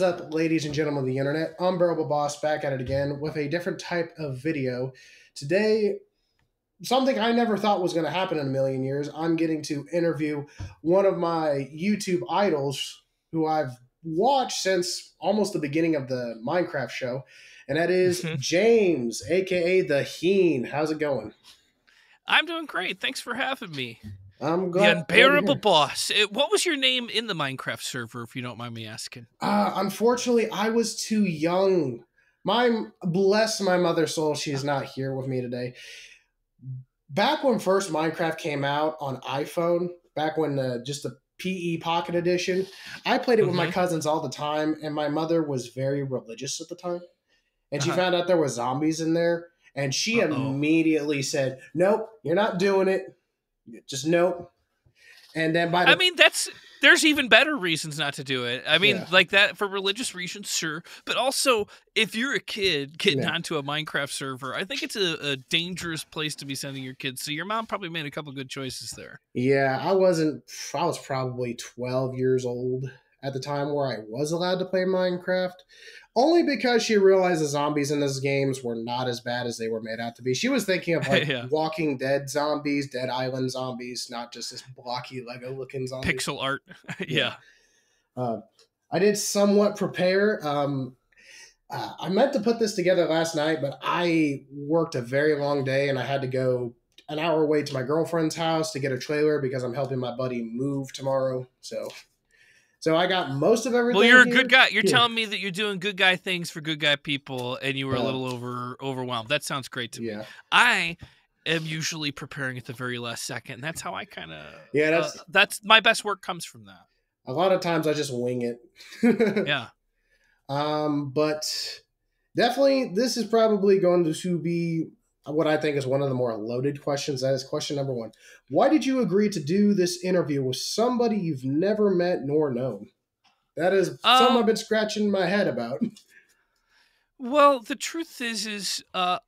is up, ladies and gentlemen of the internet? Unbearable Boss back at it again with a different type of video. Today, something I never thought was going to happen in a million years. I'm getting to interview one of my YouTube idols who I've watched since almost the beginning of the Minecraft show, and that is James, aka The Heen. How's it going? I'm doing great. Thanks for having me. I'm The glad. Unbearable Boss. What was your name in the Minecraft server, if you don't mind me asking? Unfortunately, I was too young. Bless my mother's soul, she's not here with me today. Back when first Minecraft came out on iPhone, back when just the PE Pocket Edition, I played it with my cousins all the time, and my mother was very religious at the time. And she found out there were zombies in there, and she immediately said, "Nope, you're not doing it. Just nope." And then I mean, there's even better reasons not to do it. I mean, like that for religious reasons, sure. But also, if you're a kid getting onto a Minecraft server, I think it's a dangerous place to be sending your kids. So your mom probably made a couple good choices there. Yeah, I was probably 12 years old at the time where I was allowed to play Minecraft. Only because she realized the zombies in those games were not as bad as they were made out to be. She was thinking of like Walking Dead zombies, Dead Island zombies, not just this blocky Lego looking zombie. Pixel art. I did somewhat prepare. I meant to put this together last night, but I worked a very long day and I had to go an hour away to my girlfriend's house to get a trailer because I'm helping my buddy move tomorrow. So I got most of everything. Well, you're a good guy. You're telling me that you're doing good guy things for good guy people, and you were a little overwhelmed. That sounds great to me. I am usually preparing at the very last second, and that's how I kind of that's my best work comes from that. A lot of times I just wing it. But definitely this is probably going to be what I think is one of the more loaded questions. That is question number one. Why did you agree to do this interview with somebody you've never met nor known? That is something I've been scratching my head about. Well, the truth is I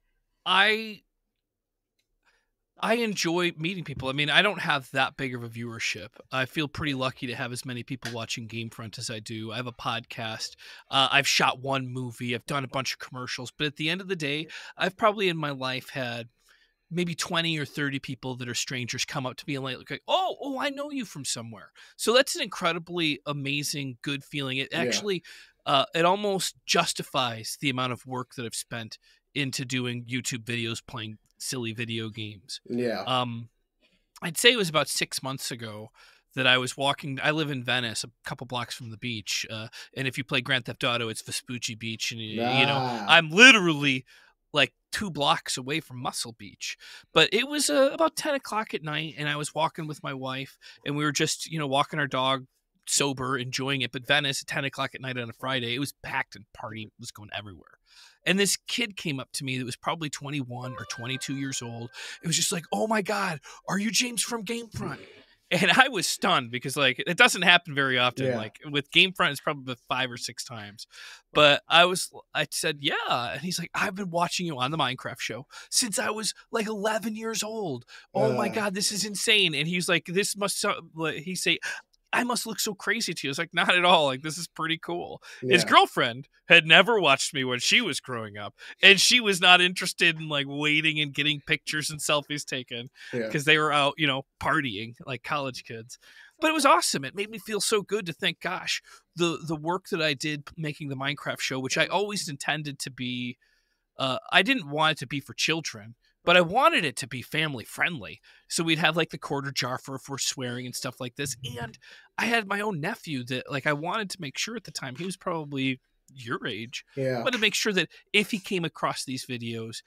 enjoy meeting people. I mean, I don't have that big of a viewership. I feel pretty lucky to have as many people watching GameFront as I do. I have a podcast. I've shot one movie. I've done a bunch of commercials. But at the end of the day, I've probably in my life had maybe 20 or 30 people that are strangers come up to me and like, oh, I know you from somewhere. So that's an incredibly amazing, good feeling. It actually, it almost justifies the amount of work that I've spent into doing YouTube videos, playing silly video games. I'd say it was about 6 months ago that I was walking. I live in Venice, a couple blocks from the beach, and if you play Grand Theft Auto, it's Vespucci Beach, and you know I'm literally like 2 blocks away from Muscle Beach. But it was about 10 o'clock at night, and I was walking with my wife, and we were just walking our dog, sober, enjoying it. But Venice at 10 o'clock at night on a Friday, it was packed and party was going everywhere. And this kid came up to me that was probably 21 or 22 years old. It was just like, "Oh my God, are you James from GameFront?" And I was stunned because like it doesn't happen very often. Like with GameFront, it's probably 5 or 6 times. But I said, "Yeah." And he's like, "I've been watching you on the Minecraft show since I was like 11 years old. Oh my God, this is insane." And he's like, "This must," he say, "I must look so crazy to you." I was like, "Not at all. Like, this is pretty cool." His girlfriend had never watched me when she was growing up, and she was not interested in like waiting and getting pictures and selfies taken because they were out, partying like college kids. But it was awesome. It made me feel so good to think, gosh, the work that I did making the Minecraft show, which I always intended to be, I didn't want it to be for children. But I wanted it to be family friendly. So we'd have like the quarter jar for if we're swearing and stuff like this. And I had my own nephew that like I wanted to make sure at the time, he was probably your age. But to make sure that if he came across these videos,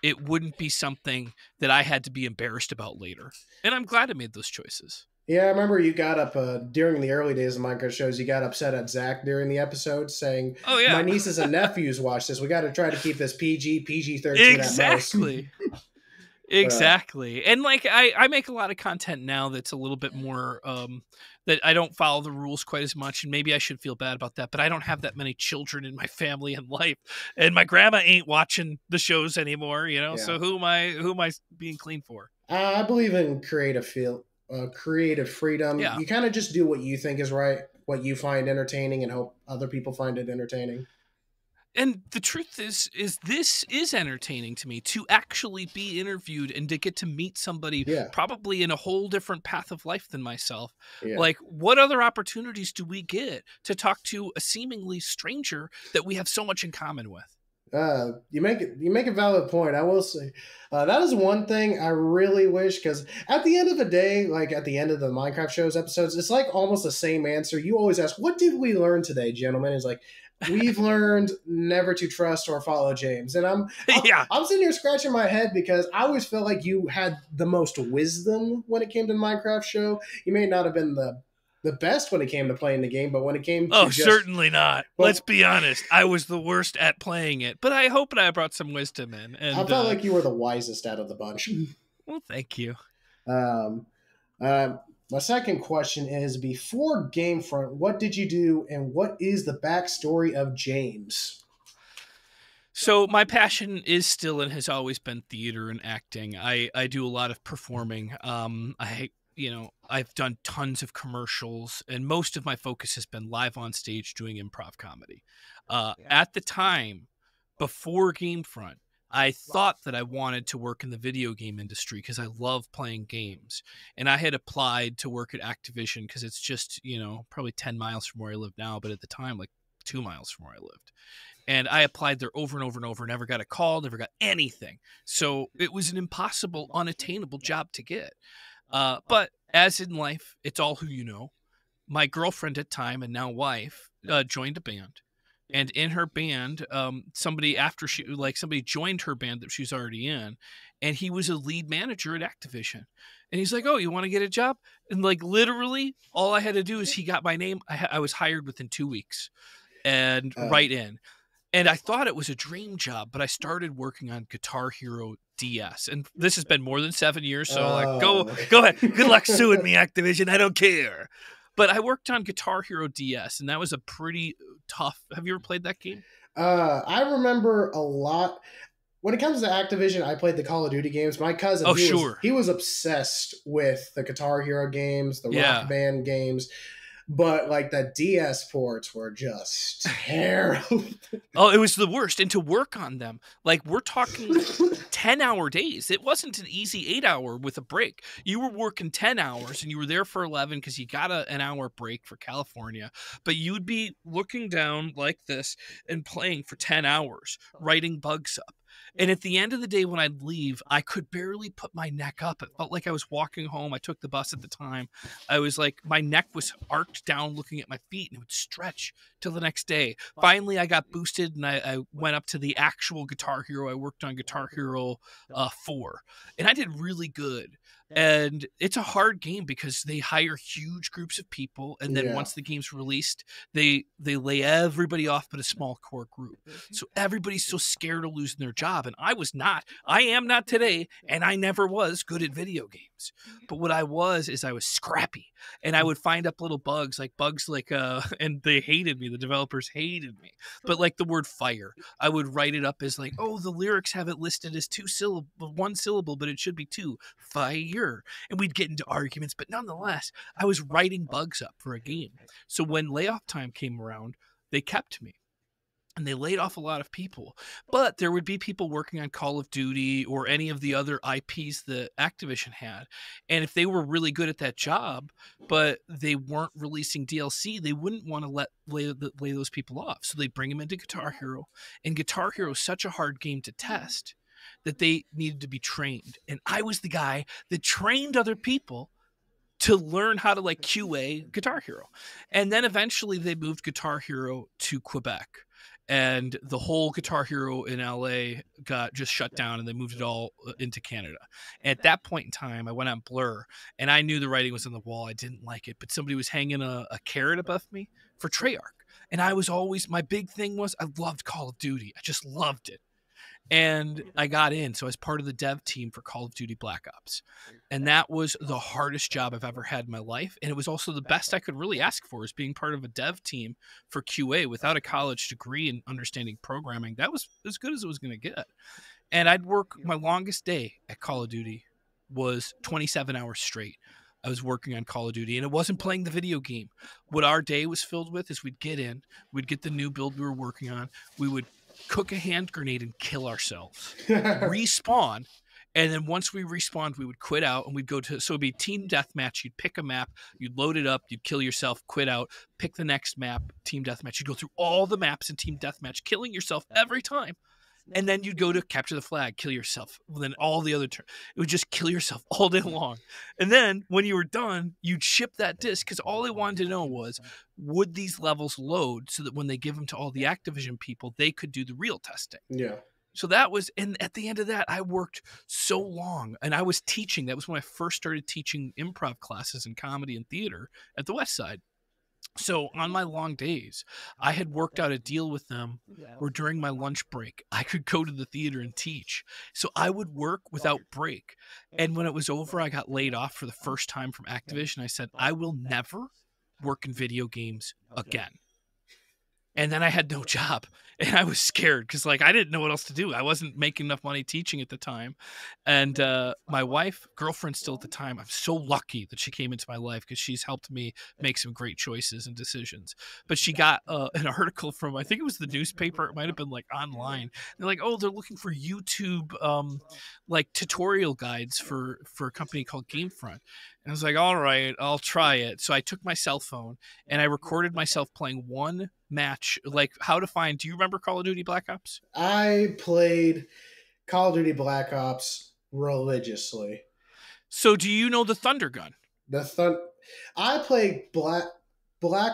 it wouldn't be something that I had to be embarrassed about later. And I'm glad I made those choices. Yeah, I remember you got up during the early days of Minecraft shows. You got upset at Zach during the episode saying, "My nieces and nephews watch this. We got to try to keep this PG-13 exactly." Exactly. And like I make a lot of content now that's a little bit more that I don't follow the rules quite as much, and maybe I should feel bad about that, but I don't have that many children in my family and life, and my grandma ain't watching the shows anymore, so who am I being clean for? I believe in creative freedom. You kind of just do what you think is right what you find entertaining and hope other people find it entertaining. And the truth is this is entertaining to me, to actually be interviewed and to get to meet somebody Yeah, probably in a whole different path of life than myself. yeah. Like, what other opportunities do we get to talk to a seemingly stranger that we have so much in common with? You make a valid point. I will say that is one thing I really wish, because at the end of the day, like at the end of the Minecraft shows episodes, it's like almost the same answer. You always ask, "What did we learn today, gentlemen?" It's like we've learned never to trust or follow James, and Yeah. I'm sitting here scratching my head because I always felt like you had the most wisdom when it came to the Minecraft show. You may not have been the best when it came to playing the game, but when it came to Oh, just certainly not. well, Let's be honest. I was the worst at playing it, but I hope that I brought some wisdom in. I And felt like you were the wisest out of the bunch. well, thank you. Um, my second question is: before Gamefront, what did you do, and what is the backstory of James? So my passion is still and has always been theater and acting. I do a lot of performing. I've done tons of commercials, and most of my focus has been live on stage doing improv comedy. At the time, before Gamefront, I thought that I wanted to work in the video game industry because I love playing games. And I had applied to work at Activision because it's just, probably 10 miles from where I live now, but at the time, like 2 miles from where I lived. And I applied there over and over and over, never got a call, never got anything. So it was an impossible, unattainable job to get. But as in life, it's all who you know. My girlfriend at time and now wife joined a band. And in her band, somebody joined her band that she was already in, and he was a lead manager at Activision. And he's like, "Oh, you want to get a job?" And like literally, all I had to do is he got my name. I was hired within 2 weeks, and Uh, right in. And I thought it was a dream job, but I started working on Guitar Hero DS. And this has been more than 7 years. So like, go oh. ahead. Good luck suing me, Activision. I don't care. But I worked on Guitar Hero DS, and that was a pretty tough. Have you ever played that game? I remember a lot. When it comes to Activision, I played the Call of Duty games. My cousin, Oh, he was sure. he was obsessed with the Guitar Hero games, the Rock Yeah. Band games. But like the DS ports were just terrible. Oh, it was the worst. And to work on them, like we're talking 10-hour days. It wasn't an easy 8-hour with a break. You were working 10 hours and you were there for 11 because you got an hour break for California. But you'd be looking down like this and playing for 10 hours, writing bugs up. And at the end of the day, when I'd leave, I could barely put my neck up. It felt like I was walking home. I took the bus at the time. I was like, my neck was arched down looking at my feet and it would stretch till the next day. Finally, I got boosted and I went up to the actual Guitar Hero. I worked on Guitar Hero 4 and I did really good. And it's a hard game because they hire huge groups of people. And then Yeah. once the game's released, they lay everybody off but a small core group. So everybody's so scared of losing their job. And I am not today. And I never was good at video games. But what I was is I was scrappy and I would find up little bugs, and they hated me. The developers hated me. But like the word fire, I would write it up as like, oh, the lyrics have it listed as one syllable, but it should be two, fire. And we'd get into arguments, but nonetheless, I was writing bugs up for a game. So when layoff time came around, they kept me. And they laid off a lot of people, but there would be people working on Call of Duty or any of the other IPs that Activision had. And if they were really good at that job, but they weren't releasing DLC, they wouldn't want to lay those people off. So they bring them into Guitar Hero. And Guitar Hero is such a hard game to test that they needed to be trained. And I was the guy that trained other people to learn how to like QA Guitar Hero. And then eventually they moved Guitar Hero to Quebec. And the whole Guitar Hero in LA got just shut down and they moved it all into Canada. And at that point in time, I went on Blur and I knew the writing was on the wall. I didn't like it, but somebody was hanging a carrot above me for Treyarch. And my big thing was I loved Call of Duty. I just loved it. And I got in. So I was part of the dev team for Call of Duty Black Ops. And that was the hardest job I've ever had in my life. And it was also the best I could really ask for, is being part of a dev team for QA without a college degree and understanding programming. That was as good as it was going to get. And I'd work, my longest day at Call of Duty was 27 hours straight. I was working on Call of Duty, and it wasn't playing the video game. What our day was filled with is we'd get in, we'd get the new build we were working on, we would cook a hand grenade and kill ourselves, respawn, and then once we respawned, we would quit out and we'd go to, so it'd be team deathmatch. You'd pick a map, you'd load it up, you'd kill yourself, quit out, pick the next map, team deathmatch. You'd go through all the maps in team deathmatch, killing yourself every time. And then you'd go to capture the flag, kill yourself. Well, then all the other it would just kill yourself all day long. And then when you were done, you'd ship that disc because all they wanted to know was, would these levels load so that when they give them to all the Activision people, they could do the real testing. Yeah. So that was, and at the end of that, I worked so long, and I was teaching. That was when I first started teaching improv classes in comedy and theater at the West Side. So on my long days, I had worked out a deal with them where during my lunch break, I could go to the theater and teach. So I would work without break. And when it was over, I got laid off for the first time from Activision. I said, I will never work in video games again. And then I had no job, and I was scared because, like, I didn't know what else to do. I wasn't making enough money teaching at the time. And my wife, girlfriend still at the time, I'm so lucky that she came into my life because she's helped me make some great choices and decisions. But she got an article from, I think it was the newspaper. It might have been, like, online. They're like, oh, they're looking for YouTube, like, tutorial guides for a company called GameFront. And I was like, all right, I'll try it. So I took my cell phone and I recorded myself playing one match, like how to find, do you remember Call of Duty Black Ops? I played Call of Duty Black Ops religiously. So do you know the Thunder Gun? I played Black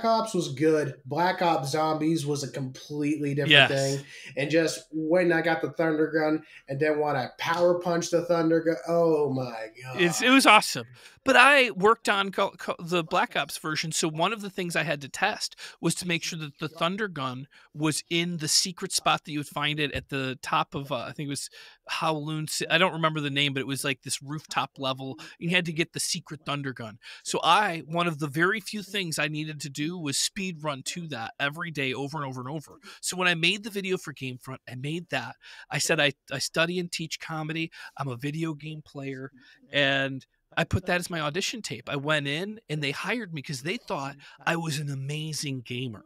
Ops was good. Black Ops Zombies was a completely different thing. And just when I got the Thunder Gun and then when I power punched the Thunder Gun, oh my God. It was awesome. But I worked on the Black Ops version, so one of the things I had to test was to make sure that the Thunder Gun was in the secret spot that you would find it at the top of, I think it was Kowloon. I don't remember the name, but it was like this rooftop level. You had to get the secret Thunder Gun. So one of the very few things I needed to do was speed run to that every day over and over and over. So when I made the video for GameFront, I made that. I said I study and teach comedy. I'm a video game player, and I put that as my audition tape. I went in and they hired me because they thought I was an amazing gamer.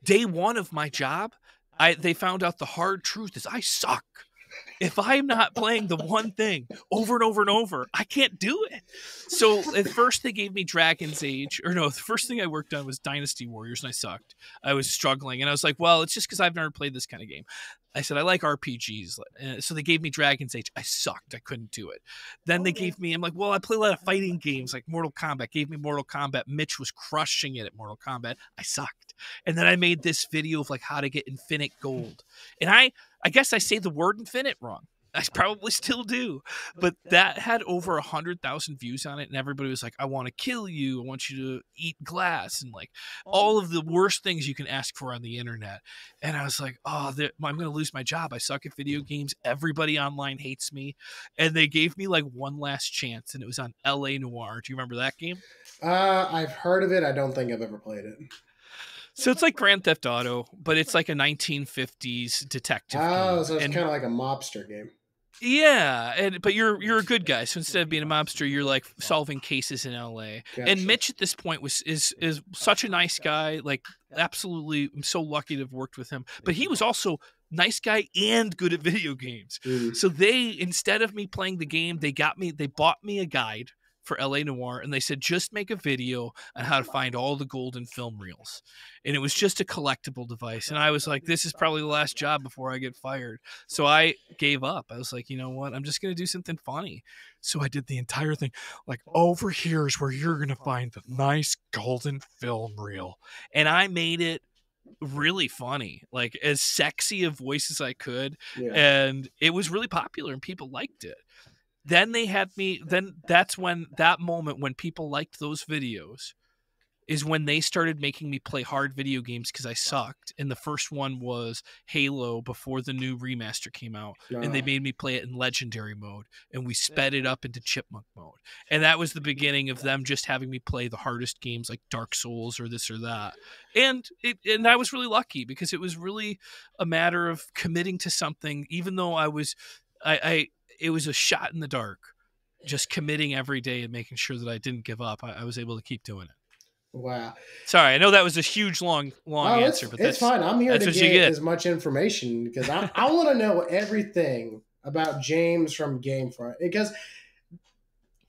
Day one of my job, they found out the hard truth is I suck. If I'm not playing the one thing over and over and over, I can't do it. So at first they gave me Dragon's Age, or no, the first thing I worked on was Dynasty Warriors, and I sucked. I was struggling, and I was like, well, it's just because I've never played this kind of game. I said, I like RPGs. So they gave me Dragon's Age. I sucked. I couldn't do it. Then they gave me, I'm like, well, I play a lot of fighting games like Mortal Kombat. Gave me Mortal Kombat. Mitch was crushing it at Mortal Kombat. I sucked. And then I made this video of like how to get infinite gold. And I guess I say the word infinite wrong. I probably still do, but that had over 100,000 views on it, and everybody was like, I want to kill you, I want you to eat glass, and like all of the worst things you can ask for on the internet. And I was like, oh, I'm going to lose my job. I suck at video games. Everybody online hates me. And they gave me like one last chance, and it was on LA Noire. Do you remember that game? I've heard of it. I don't think I've ever played it. So it's like Grand Theft Auto, but it's like a 1950s detective game. Oh, so it's kind of like a mobster game. Yeah, but you're a good guy. So instead of being a mobster, you're like solving cases in LA. Gotcha. And Mitch at this point is such a nice guy. Like, absolutely, I'm so lucky to have worked with him. But he was also nice guy and good at video games. Mm. So instead of me playing the game, they bought me a guide for LA Noire, and they said, just make a video on how to find all the golden film reels. And it was just a collectible device. And I was like, this is probably the last job before I get fired. So I gave up. I was like, you know what? I'm just going to do something funny. So I did the entire thing. Like, over here is where you're going to find the nice golden film reel. And I made it really funny, like as sexy a voice as I could. Yeah. And it was really popular and people liked it. Then that's when that moment when people liked those videos is when they started making me play hard video games because I sucked. And the first one was Halo before the new remaster came out. And they made me play it in legendary mode. And we sped it up into chipmunk mode. And that was the beginning of them just having me play the hardest games like Dark Souls or this or that. And I was really lucky because it was really a matter of committing to something, even though it was a shot in the dark. just committing every day and making sure that I didn't give up, I was able to keep doing it. Wow. Sorry, I know that was a huge, long Oh, answer, but it's fine. I'm here that's to what you get get. as much information because I want to know everything about James from Gamefront. Because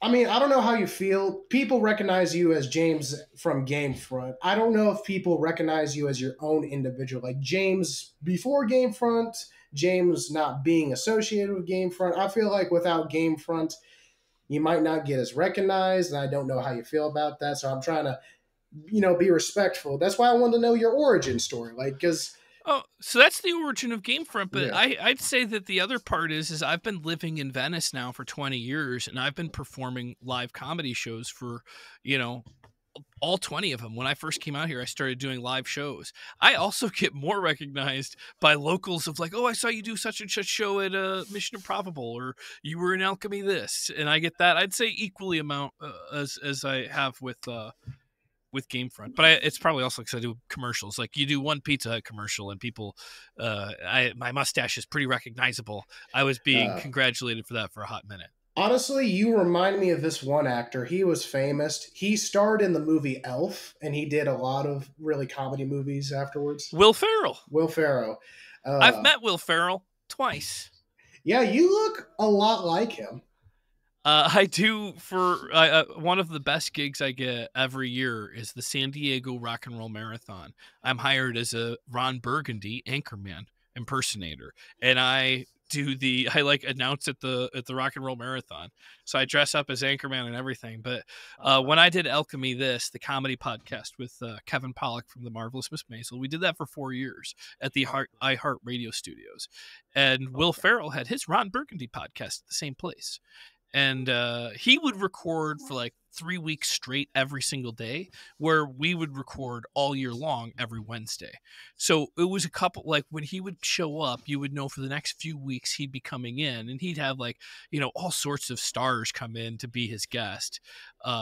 I mean, I don't know how you feel. People recognize you as James from Gamefront. I don't know if people recognize you as your own individual, like James before Gamefront, James not being associated with Gamefront. I feel like without Gamefront, you might not get as recognized, and I don't know how you feel about that. So I'm trying to, be respectful. That's why I wanted to know your origin story, like because Oh, so that's the origin of Gamefront, but yeah, I'd say that the other part is I've been living in Venice now for 20 years, and I've been performing live comedy shows for, you know, all 20 of them. When I first came out here, I started doing live shows. I also get more recognized by locals of like, oh, I saw you do such and such show at Mission Improbable, or you were in Alchemy this, and I get that. I'd say equally amount as I have with Gamefront, but it's probably also because I do commercials. Like you do one Pizza Hut commercial, and people, my mustache is pretty recognizable. I was being uh, congratulated for that for a hot minute. honestly, you remind me of this one actor. He was famous. He starred in the movie Elf, and he did a lot of really comedy movies afterwards. Will Ferrell. Will Ferrell. I've Uh, met Will Ferrell twice. yeah, you look a lot like him. I do for one of the best gigs I get every year is the San Diego Rock and Roll Marathon. I'm hired as a Ron Burgundy anchorman impersonator, and I like announce at the Rock and Roll Marathon. So I dress up as anchorman and everything. But when I did Alchemy This, the comedy podcast with Kevin Pollak from the Marvelous Miss Maisel, we did that for 4 years at the iHeart Radio Studios, and Will Ferrell had his Ron Burgundy podcast at the same place. And he would record for like 3 weeks straight every single day, where we would record all year long every Wednesday. So it was a couple, like when he would show up, you would know for the next few weeks he'd be coming in, and he'd have like, all sorts of stars come in to be his guest.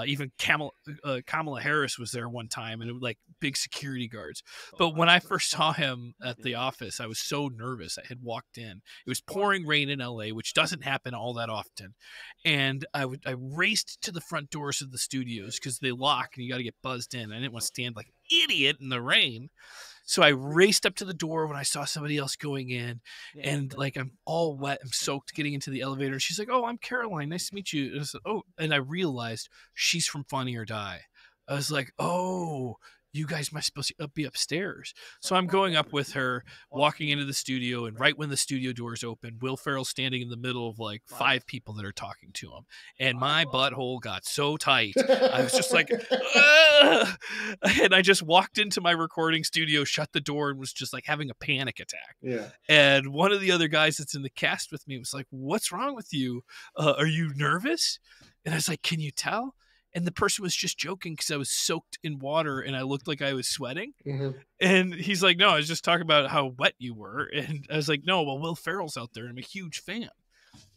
Even Kamala Harris was there one time, and it was like big security guards. But when I first saw him at the office, I was so nervous. I had walked in. It was pouring rain in LA, which doesn't happen all that often. And I raced to the front doors of the studios because they lock and you got to get buzzed in. I didn't want to stand like an idiot in the rain. So I raced up to the door when I saw somebody else going in, and like I'm all wet, I'm soaked getting into the elevator. She's like, "Oh, I'm Caroline. Nice to meet you." And I said, "Oh," and I realized she's from Funny or Die. I was like, "Oh, you guys must supposed to be upstairs." So I'm going up with her, walking into the studio, and right when the studio doors open, Will Ferrell's standing in the middle of like 5 people that are talking to him, and my butthole got so tight. I was just like, ugh! And I just walked into my recording studio, shut the door, and was just like having a panic attack. Yeah. And one of the other guys that's in the cast with me was like, "What's wrong with you? Are you nervous?" And I was like, "Can you tell?" And the person was just joking because I was soaked in water and I looked like I was sweating. Mm-hmm. And he's like, "No, I was just talking about how wet you were." And I was like, "No, well, Will Ferrell's out there and I'm a huge fan."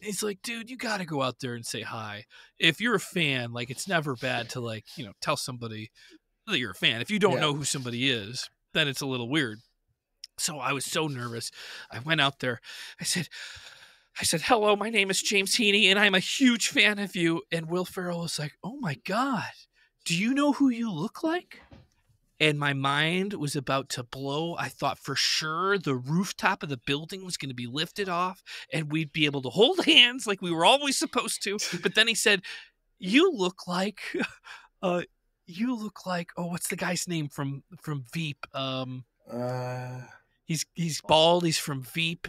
He's like, "Dude, you got to go out there and say hi. If you're a fan, like it's never bad to like, tell somebody that you're a fan. If you don't know who somebody is, then it's a little weird." So I was so nervous. I went out there. I said, "Hello, my name is James Heaney, and I'm a huge fan of you." And Will Ferrell was like, "Oh my God, do you know who you look like?" And my mind was about to blow. I thought for sure the rooftop of the building was going to be lifted off and we'd be able to hold hands like we were always supposed to. But then he said, "You look like, oh, what's the guy's name from Veep? He's bald. He's from Veep.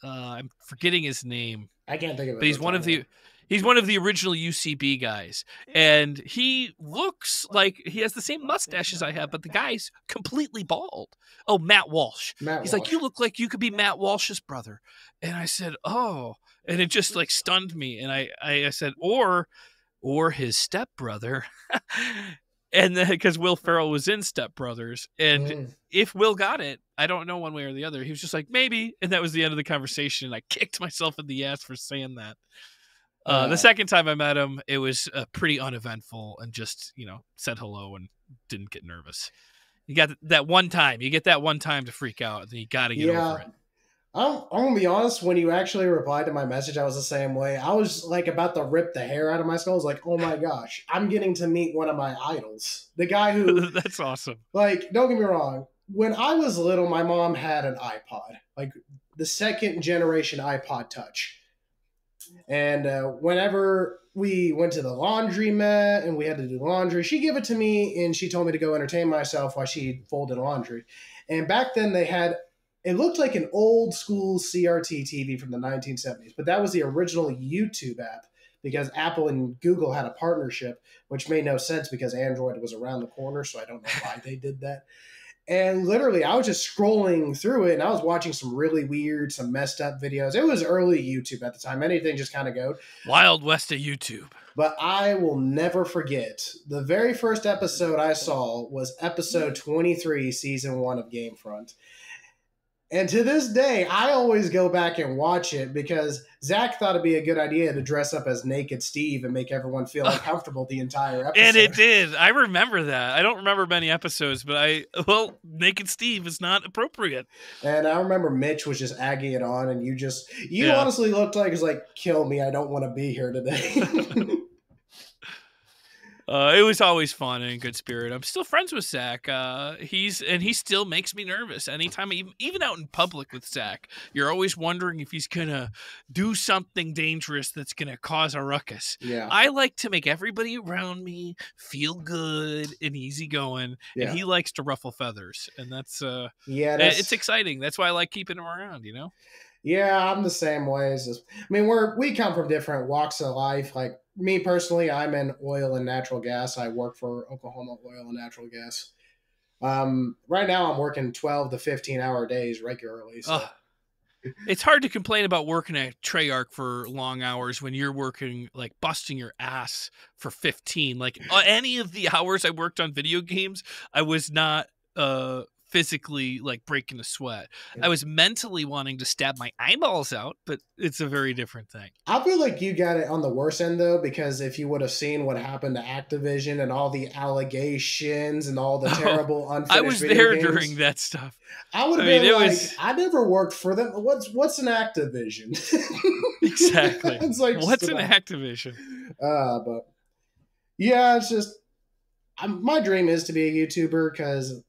I'm forgetting his name, I can't think of it. but he's one of the original UCB guys, and he looks like he has the same mustache as I have, but the guy's completely bald. Oh, Matt Walsh. He's like, "You look like you could be Matt Walsh's brother." And I said, "Oh," and it just like stunned me. And I said, or his stepbrother. And then because Will Ferrell was in Step Brothers, and if Will got it, I don't know one way or the other. He was just like, "Maybe," and that was the end of the conversation. And I kicked myself in the ass for saying that. The second time I met him, it was pretty uneventful, and just said hello and didn't get nervous. You got that one time. You get that one time to freak out, and then you got to get over it. I'm gonna be honest. When you actually replied to my message, I was the same way. I was like about to rip the hair out of my skull. I was like, "Oh my gosh, I'm getting to meet one of my idols, the guy who, That's awesome. like, don't get me wrong. When I was little, my mom had an iPod, like the second generation iPod Touch, and whenever we went to the laundromat and we had to do laundry, she gave it to me and she told me to go entertain myself while she folded laundry. And back then they had, it looked like an old school CRT TV from the 1970s, but that was the original YouTube app because Apple and Google had a partnership, which made no sense because Android was around the corner. So I don't know why they did that. And literally, I was just scrolling through it and I was watching some really weird, some messed up videos. It was early YouTube at the time. Anything just kind of go. Wild West of YouTube. But I will never forget the very first episode I saw was episode 23, season 1 of Gamefront. And to this day, I always go back and watch it because Zach thought it'd be a good idea to dress up as Naked Steve and make everyone feel uncomfortable the entire episode. And it did. I remember that. I don't remember many episodes, but Naked Steve is not appropriate. And I remember Mitch was just egging it on, and you honestly looked like it's like, kill me, I don't want to be here today. It was always fun and in good spirit. I'm still friends with Zach. He still makes me nervous anytime, even out in public with Zach. You're always wondering if he's gonna do something dangerous that's gonna cause a ruckus. Yeah, I like to make everybody around me feel good and easygoing, and he likes to ruffle feathers, and that's it's exciting. That's why I like keeping him around. You know. Yeah, I'm the same way. We come from different walks of life. Like me personally, I'm in oil and natural gas. I work for Oklahoma Oil and Natural Gas. Right now I'm working 12 to 15-hour days regularly. So. It's hard to complain about working at Treyarch for long hours when you're working, like, busting your ass for 15. Like, any of the hours I worked on video games, I was not physically like breaking a sweat. I was mentally wanting to stab my eyeballs out, but it's a very different thing. I feel like you got it on the worst end though, because if you would have seen what happened to Activision and all the allegations and all the terrible unfinished I was there during that stuff. I would have been like, I never worked for them. What's an Activision? Exactly. It's like, what's an Activision? But yeah, it's just my dream is to be a YouTuber because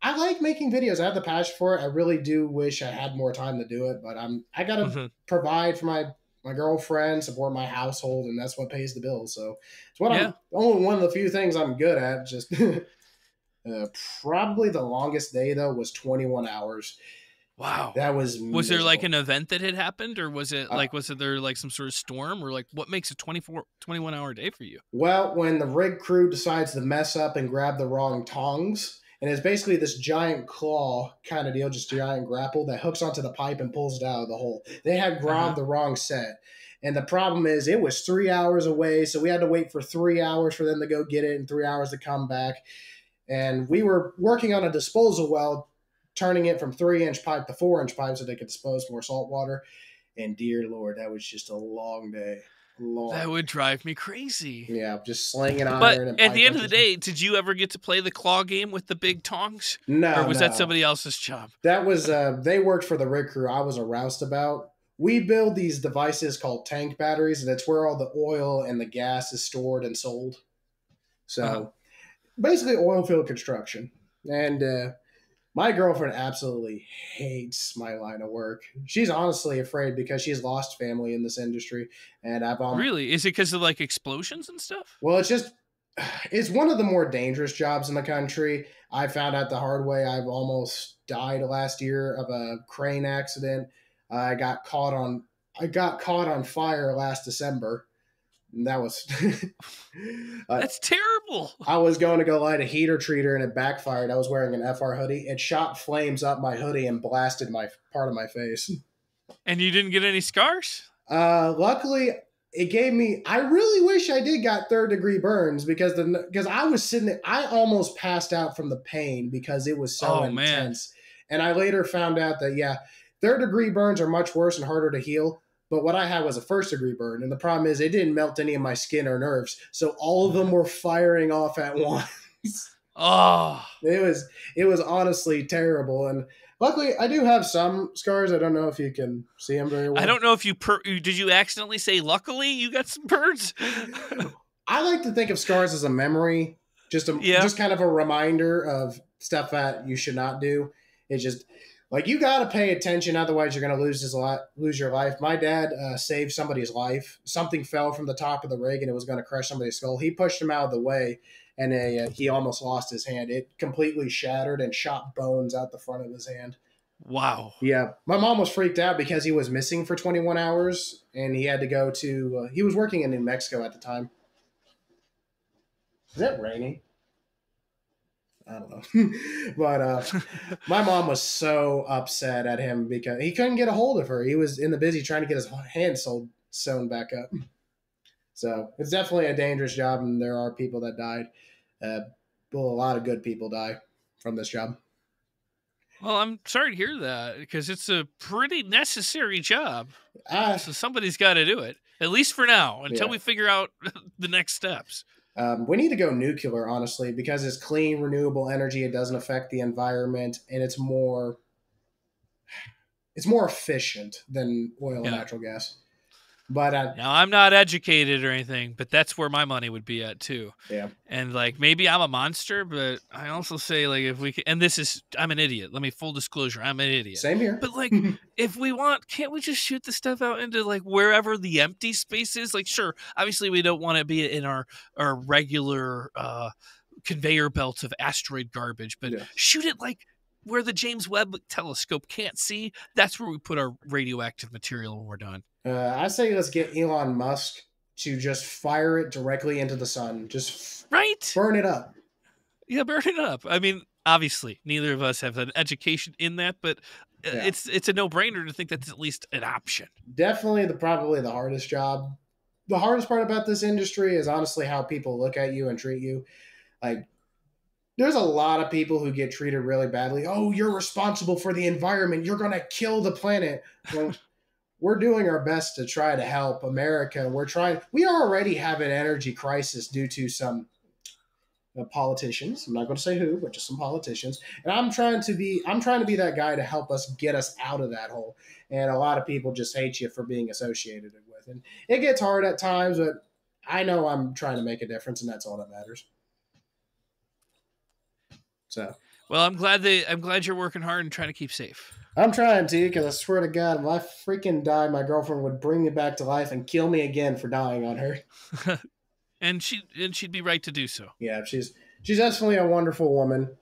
I like making videos. I have the passion for it. I really do wish I had more time to do it, but I gotta provide for my girlfriend, support my household, and that's what pays the bills. So it's I'm only one of the few things I'm good at. Just probably the longest day though was 21 hours. Wow, that was miserable. There like an event that had happened, or was it like was there like some sort of storm, or like what makes a 21 hour day for you? Well, when the rig crew decides to mess up and grab the wrong tongs. And it's basically this giant claw kind of deal, just giant grapple that hooks onto the pipe and pulls it out of the hole. They had grabbed the wrong set. And the problem is it was 3 hours away, so we had to wait for 3 hours for them to go get it and 3 hours to come back. And we were working on a disposal well, turning it from 3-inch pipe to 4-inch pipe so they could dispose more salt water. And dear Lord, that was just a long day. That would drive me crazy. Yeah, just slinging iron. But at the end of the day, did you ever get to play the claw game with the big tongs? No. Or was that somebody else's job? That was, they worked for the rig crew I was a roustabout. We build these devices called tank batteries, and it's where all the oil and the gas is stored and sold. So basically oil field construction. And my girlfriend absolutely hates my line of work. She's honestly afraid because she's lost family in this industry. And I've Really? Is it because of like explosions and stuff? Well, it's one of the more dangerous jobs in the country. I found out the hard way. I've almost died last year of a crane accident. I got caught on fire last December. And that was that's terrible. I was going to go light a heater treater and it backfired. I was wearing an FR hoodie. It shot flames up my hoodie and blasted my part of my face. And you didn't get any scars? Luckily, it gave me. I really wish I did got 3rd-degree burns because I was sitting there. I almost passed out from the pain because it was so intense. And I later found out that 3rd-degree burns are much worse and harder to heal. But what I had was a 1st-degree burn, and the problem is it didn't melt any of my skin or nerves, so all of them were firing off at once. Oh, it was honestly terrible, and Luckily, I do have some scars. I don't know if you can see them very I well. don't know if did you accidentally say luckily you got some birds? I like to think of scars as a memory, Yeah. just kind of a reminder of stuff that you should not do. It's just like you got to pay attention, otherwise you're going to lose your life. My dad saved somebody's life. Something fell from the top of the rig and it was going to crush somebody's skull. He pushed him out of the way, and he almost lost his hand. It completely shattered and shot bones out the front of his hand. Wow. Yeah, my mom was freaked out because he was missing for 21 hours, and he had to go to. He was working in New Mexico at the time. Is it raining? I don't know. But my mom was so upset at him because he couldn't get a hold of her. He was in the busy trying to get his hand sewn back up. So it's definitely a dangerous job, and there are people that died. Well, a lot of good people die from this job. Well, I'm sorry to hear that because it's a pretty necessary job. So somebody's got to do it, at least for now, until we figure out the next steps. We need to go nuclear, honestly, because it's clean, renewable energy. It doesn't affect the environment, and it's more efficient than oil and natural gas. But now I'm not educated or anything, but that's where my money would be at too. Yeah. And like maybe I'm a monster, but I also say like if we can, and I'm an idiot. Let me full disclosure, I'm an idiot. Same here. But like if we want, can't we just shoot the stuff out into like wherever the empty space is? Like sure, obviously we don't want to be in our regular conveyor belts of asteroid garbage, but shoot it like where the James Webb telescope can't see. That's where we put our radioactive material when we're done. I say let's get Elon Musk to just fire it directly into the sun. Just burn it up. Yeah, burn it up. I mean, obviously, neither of us have an education in that, but it's a no-brainer to think that's at least an option. Definitely probably the hardest job. The hardest part about this industry is honestly how people look at you and treat you. Like, there's a lot of people who get treated really badly. Oh, you're responsible for the environment. You're going to kill the planet. Well, we're doing our best to try to help America. We already have an energy crisis due to some politicians. I'm not going to say who, but just some politicians. And I'm trying to be that guy to help us get us out of that hole. And a lot of people just hate you for being associated with. And it gets hard at times, but I know I'm trying to make a difference, and that's all that matters. So, well, I'm glad you're working hard and trying to keep safe. I'm trying to, because I swear to God, if I freaking die, my girlfriend would bring me back to life and kill me again for dying on her. and she'd be right to do so. Yeah, she's definitely a wonderful woman.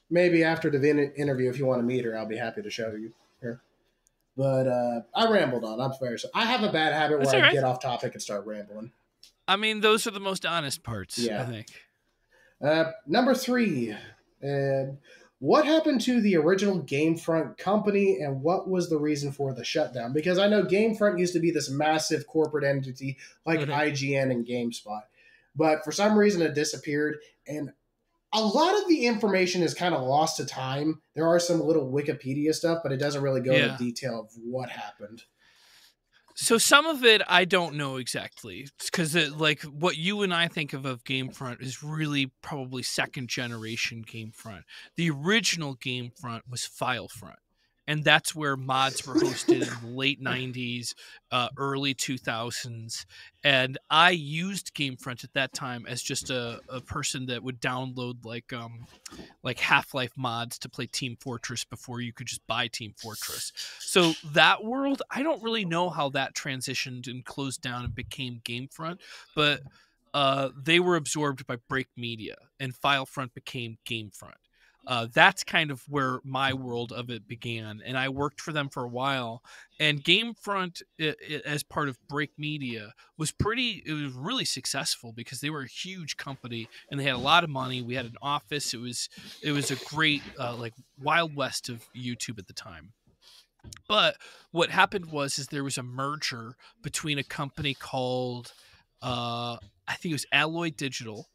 Maybe after the interview, if you want to meet her, I'll be happy to show you her. But I rambled on. I'm sorry. I have a bad habit where I get off topic and start rambling. I mean, those are the most honest parts, I think. Number 3. What happened to the original GameFront company, and what was the reason for the shutdown? Because I know GameFront used to be this massive corporate entity like IGN and GameSpot, but for some reason it disappeared, and a lot of the information is kind of lost to time. There are some little Wikipedia stuff, but it doesn't really go into detail of what happened. So some of it I don't know exactly, because like what you and I think of GameFront is really probably second generation GameFront. The original GameFront was FileFront, and that's where mods were hosted in the late 90s, early 2000s. And I used GameFront at that time as just a person that would download like Half-Life mods to play Team Fortress before you could just buy Team Fortress. So that world, I don't really know how that transitioned and closed down and became GameFront, but they were absorbed by Break Media, and FileFront became GameFront. That's kind of where my world of it began, and I worked for them for a while. And GameFront, as part of Break Media, was really successful because they were a huge company and they had a lot of money. We had an office. It was a great like Wild West of YouTube at the time. But what happened was there was a merger between a company called I think it was Alloy Digital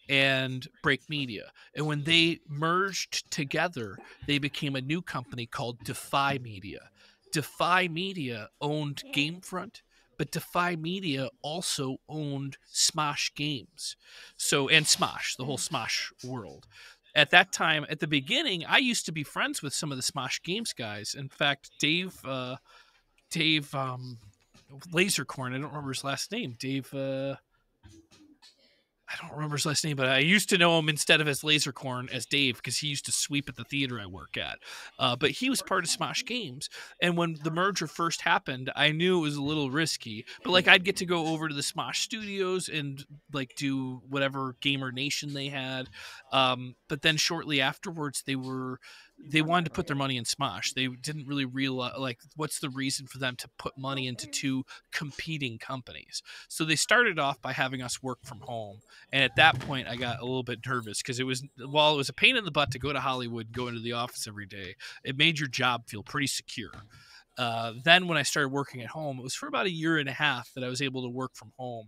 and Break Media. And when they merged together, they became a new company called Defy Media. Defy Media owned GameFront, but Defy Media also owned Smosh Games. And Smosh, the whole Smosh world. At that time, at the beginning, I used to be friends with some of the Smosh Games guys. In fact, Dave Lasercorn, I don't remember his last name. Dave I don't remember his last name, but I used to know him instead of as Lasercorn as Dave because he used to sweep at the theater I work at. But he was part of Smosh Games, and when the merger first happened, I knew it was a little risky. But like, I'd get to go over to the Smosh studios and like do whatever Gamer Nation they had. But then shortly afterwards, they wanted to put their money in Smosh. They didn't really realize like what's the reason for them to put money into two competing companies. So they started off by having us work from home. And at that point, I got a little bit nervous because while it was a pain in the butt to go to Hollywood, go into the office every day, it made your job feel pretty secure. Then when I started working at home, it was for about a year and a half that I was able to work from home.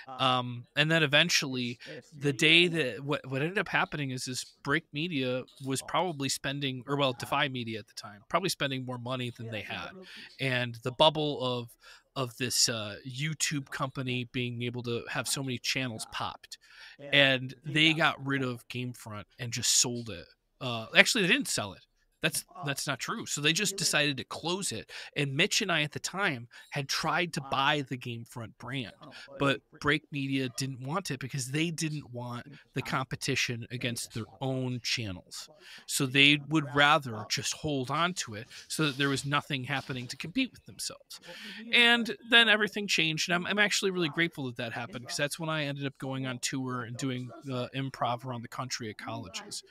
And then eventually, the day that what ended up happening is this Break Media was probably spending, or well, Defy Media at the time, probably spending more money than they had, and the bubble of this YouTube company being able to have so many channels popped, and they got rid of GameFront and just sold it. Actually, they didn't sell it. That's not true. So they just decided to close it. And Mitch and I at the time had tried to buy the Gamefront brand, but Break Media didn't want it because they didn't want the competition against their own channels. So they would rather just hold on to it so that there was nothing happening to compete with themselves. And then everything changed, and I'm actually really grateful that that happened because that's when I ended up going on tour and doing improv around the country at colleges,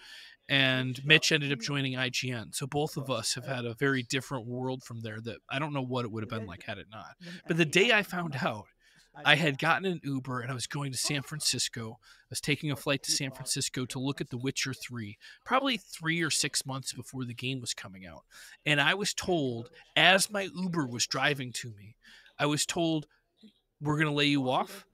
and Mitch ended up joining IGN. So both of us have had a very different world from there that I don't know what it would have been like had it not. But the day I found out, I had gotten an Uber and I was going to San Francisco. I was taking a flight to San Francisco to look at The Witcher 3, probably 3 or 6 months before the game was coming out. And I was told, as my Uber was driving to me, I was told, we're going to lay you off.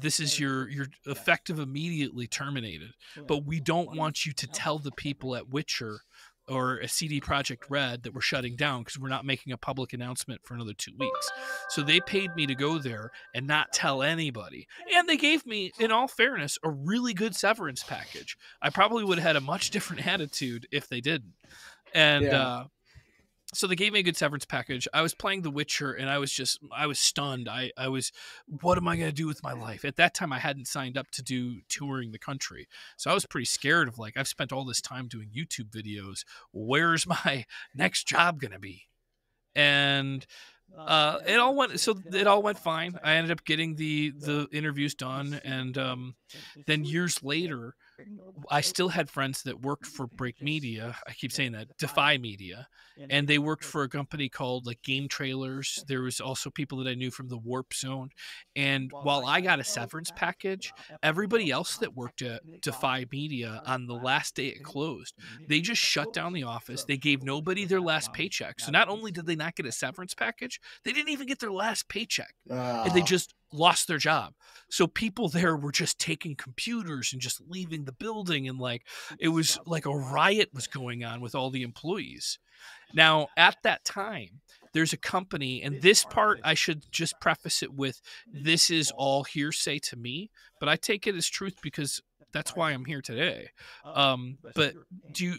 This is your effective immediately terminated, but we don't want you to tell the people at Witcher or a CD Projekt Red that we're shutting down because we're not making a public announcement for another 2 weeks. So they paid me to go there and not tell anybody. And they gave me, in all fairness, a really good severance package. I probably would have had a much different attitude if they didn't. And Yeah. So they gave me a good severance package. I was playing The Witcher and I was stunned. I was, what am I going to do with my life? At that time, I hadn't signed up to do touring the country. So I was pretty scared of like, I've spent all this time doing YouTube videos. Where's my next job going to be? And it all went fine. I ended up getting the interviews done. And then years later, I still had friends that worked for Break Media. I keep saying that, Defy Media, and they worked for a company called like Game Trailers. There was also people that I knew from the Warp Zone. And while I got a severance package, everybody else that worked at Defy Media on the last day it closed, they just shut down the office. They gave nobody their last paycheck. So not only did they not get a severance package, they didn't even get their last paycheck. And they just lost their job. So people there were just taking computers and just leaving the building, and like it was like a riot was going on with all the employees. Now, at that time, there's a company, and this part I should just preface it with, this is all hearsay to me, but I take it as truth because that's why I'm here today. But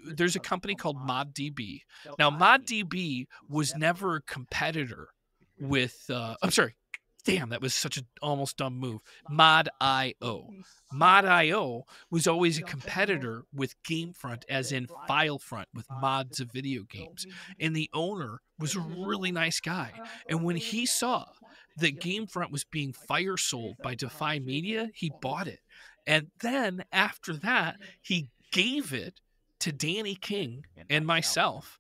there's a company called ModDB. Now, ModDB was never a competitor with I'm sorry, damn, that was such an almost dumb move. Mod.io. Mod.io was always a competitor with Gamefront, as in Filefront, with mods of video games. And the owner was a really nice guy. And when he saw that Gamefront was being fire sold by Defy Media, he bought it. And then after that, he gave it to Danny King and myself.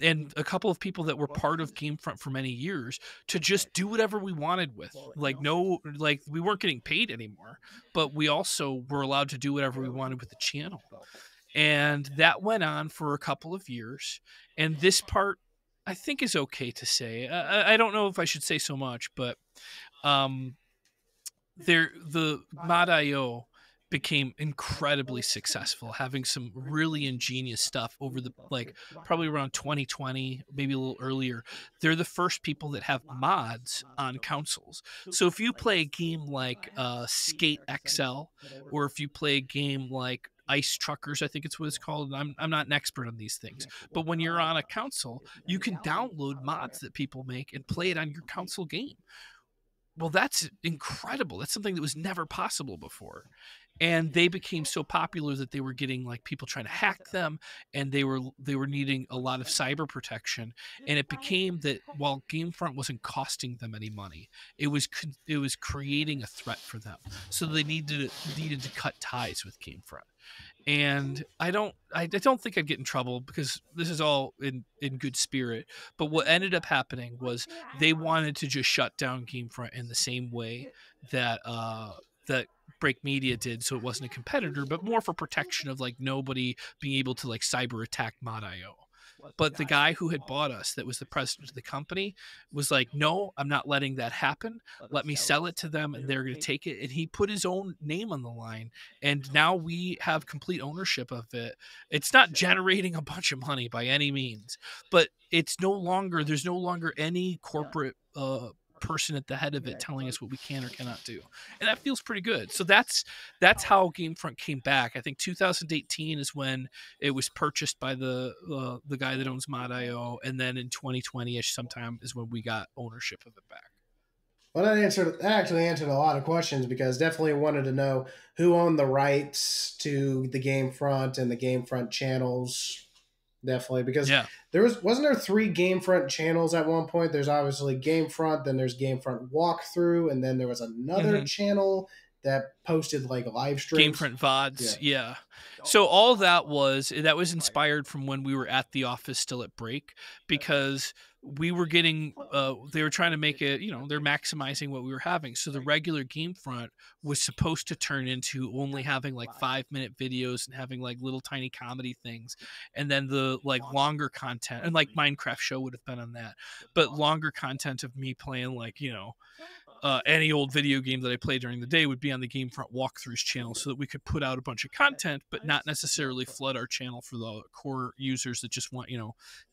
And a couple of people that were part of Gamefront for many years to just do whatever we wanted with. Like, no, like we weren't getting paid anymore, but we also were allowed to do whatever we wanted with the channel. And that went on for a couple of years. And this part, I think, is okay to say. I don't know if I should say so much, but the Mod.io became incredibly successful, having some really ingenious stuff over the like probably around 2020, maybe a little earlier. They're the first people that have mods on consoles. So if you play a game like Skate XL, or if you play a game like ice truckers, I think it's what it's called. I'm not an expert on these things, but when you're on a console, you can download mods that people make and play it on your console game. Well, that's incredible. That's something that was never possible before. And they became so popular that they were getting like people trying to hack them, and they were needing a lot of cyber protection. And it became that while Gamefront wasn't costing them any money, it was creating a threat for them. So they needed to cut ties with Gamefront. And I don't think I'd get in trouble because this is all in good spirit. But what ended up happening was they wanted to just shut down Gamefront in the same way that Break Media did, so it wasn't a competitor, but more for protection of like nobody being able to like cyber attack Mod.io. But the guy who had bought us, that was the president of the company, was like, no, I'm not letting that happen. Let me sell it to them and they're going to take it. And he put his own name on the line. And now we have complete ownership of it. It's not generating a bunch of money by any means, but there's no longer any corporate person at the head of it telling us what we can or cannot do, and that feels pretty good. So that's how Gamefront came back. I think 2018 is when it was purchased by the guy that owns Mod.io, and then in 2020ish sometime is when we got ownership of it back. Well, that actually answered a lot of questions, because definitely wanted to know who owned the rights to the Gamefront and the Gamefront channels. Definitely, because Yeah. wasn't there 3 Gamefront channels at one point? There's obviously Gamefront, then there's Gamefront Walkthrough, and then there was another channel that posted like live streams. Gamefront VODs, yeah. So all that was inspired from when we were at the office still at break, because we were getting they were trying to make it, they're maximizing what we were having. So the regular Gamefront was supposed to turn into only having like 5-minute videos and having like little tiny comedy things, and then the like longer content, and like Minecraft show would have been on that, but longer content of me playing like any old video game that I play during the day would be on the Gamefront Walkthroughs channel, so that we could put out a bunch of content, but not necessarily flood our channel for the core users that just want,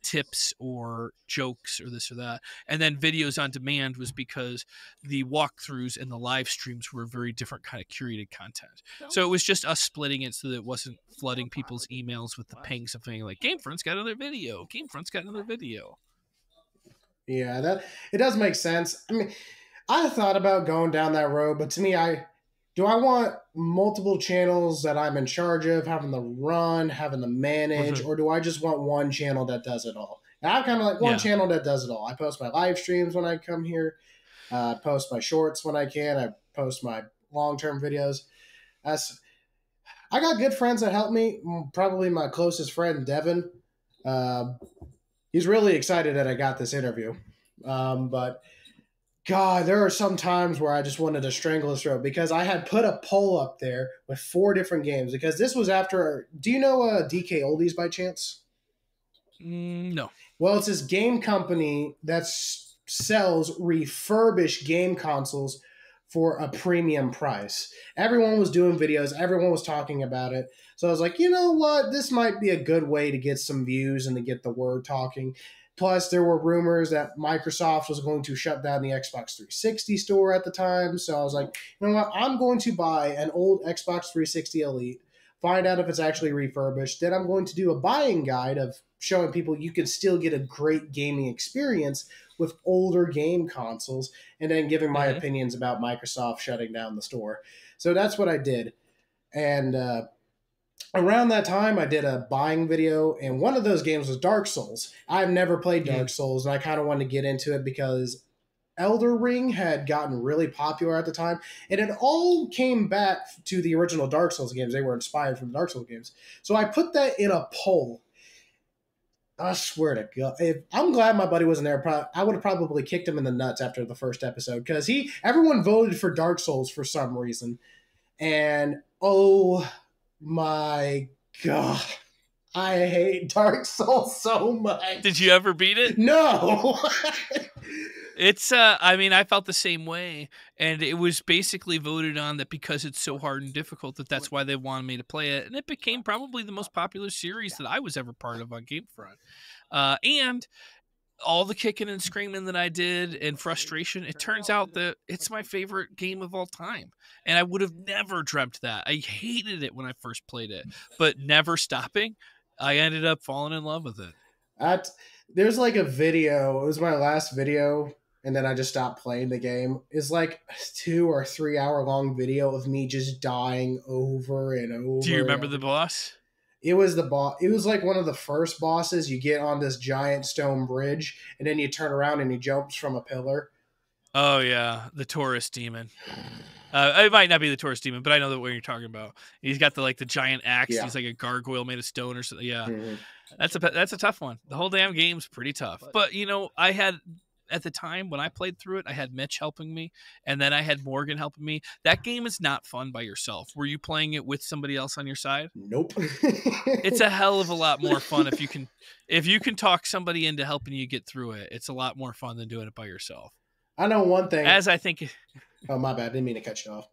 tips or jokes or this or that. And then videos on demand was because the walkthroughs and the live streams were a very different kind of curated content. So it was just us splitting it so that it wasn't flooding people's emails with the pings of being like, Gamefront's got another video. Gamefront's got another video. Yeah, it does make sense. I mean, I thought about going down that road, but to me, do I want multiple channels that I'm in charge of, having to run, having to manage, or do I just want one channel that does it all? And I'm kind of like one channel that does it all. I post my live streams when I come here, post my shorts when I can, I post my long-term videos. I got good friends that help me. Probably my closest friend, Devin. He's really excited that I got this interview, but God, there are some times where I just wanted to strangle his throat, because I had put a poll up there with 4 different games, because this was after. Do you know DK Oldies by chance? No. Well, it's this game company that sells refurbished game consoles for a premium price. Everyone was doing videos. Everyone was talking about it. So I was like, you know what? This might be a good way to get some views and to get the word talking. Plus, there were rumors that Microsoft was going to shut down the Xbox 360 store at the time. So I was like, you know what? I'm going to buy an old Xbox 360 Elite, find out if it's actually refurbished. Then I'm going to do a buying guide of showing people you can still get a great gaming experience with older game consoles, and then giving my opinions about Microsoft shutting down the store. So that's what I did. And around that time, I did a buying video, and one of those games was Dark Souls. I've never played Dark Souls, and I kind of wanted to get into it because Elder Ring had gotten really popular at the time, and it all came back to the original Dark Souls games. They were inspired from the Dark Souls games. So I put that in a poll. I swear to God, I'm glad my buddy wasn't there. I would have probably kicked him in the nuts after the first episode, because everyone voted for Dark Souls for some reason. And oh my God, I hate Dark Souls so much. Did you ever beat it? No. It's I mean, I felt the same way, and it was basically voted on that because it's so hard and difficult that's why they wanted me to play it, and it became probably the most popular series that I was ever part of on Gamefront. And all the kicking and screaming that I did and frustration, it turns out that it's my favorite game of all time. And I would have never dreamt that. I hated it when I first played it, but never stopping, I ended up falling in love with it. At there's like a video. It was my last video, and then I just stopped playing the game. It's like a 2 or 3 hour long video of me just dying over and Do you over and remember the over. boss? It was the boss. It was like one of the first bosses. You get on this giant stone bridge, and then you turn around and he jumps from a pillar. Oh yeah, the tourist demon. It might not be the tourist demon, but I know what you're talking about. He's got the giant axe. Yeah. He's like a gargoyle made of stone or something. Yeah, Mm-hmm. that's a tough one. The whole damn game's pretty tough. But I had at the time when I played through it, I had Mitch helping me, and then I had Morgan helping me. That game is not fun by yourself. Were you playing it with somebody else on your side? Nope. It's a hell of a lot more fun if you can talk somebody into helping you get through it. It's a lot more fun than doing it by yourself. I know one thing. As I think. Oh, my bad. Didn't mean to cut you off.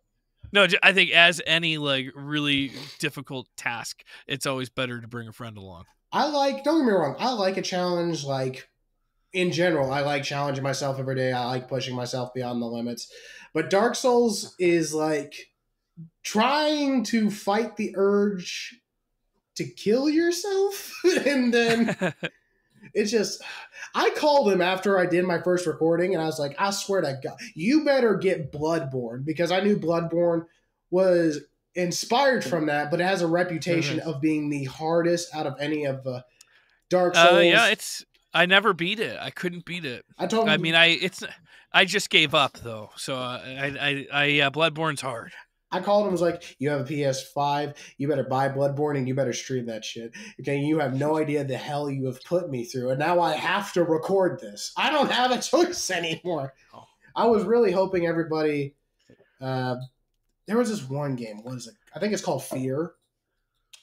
No, I think as any really difficult task, it's always better to bring a friend along. Don't get me wrong, I like a challenge. Like, in general, I like challenging myself every day. I like pushing myself beyond the limits. But Dark Souls is like trying to fight the urge to kill yourself. And then it's just, I called him after I did my first recording, and I was like, I swear to God, you better get Bloodborne, because I knew Bloodborne was inspired from that, but it has a reputation of being the hardest out of any of the Dark Souls. Yeah, I never beat it. I couldn't beat it. I told him. I just gave up though. So Bloodborne's hard. I called him, was like, you have a PS5, you better buy Bloodborne and you better stream that shit. Okay, you have no idea the hell you have put me through, and now I have to record this. I don't have a choice anymore. I was really hoping everybody. There was this one game. What is it? I think it's called Fear.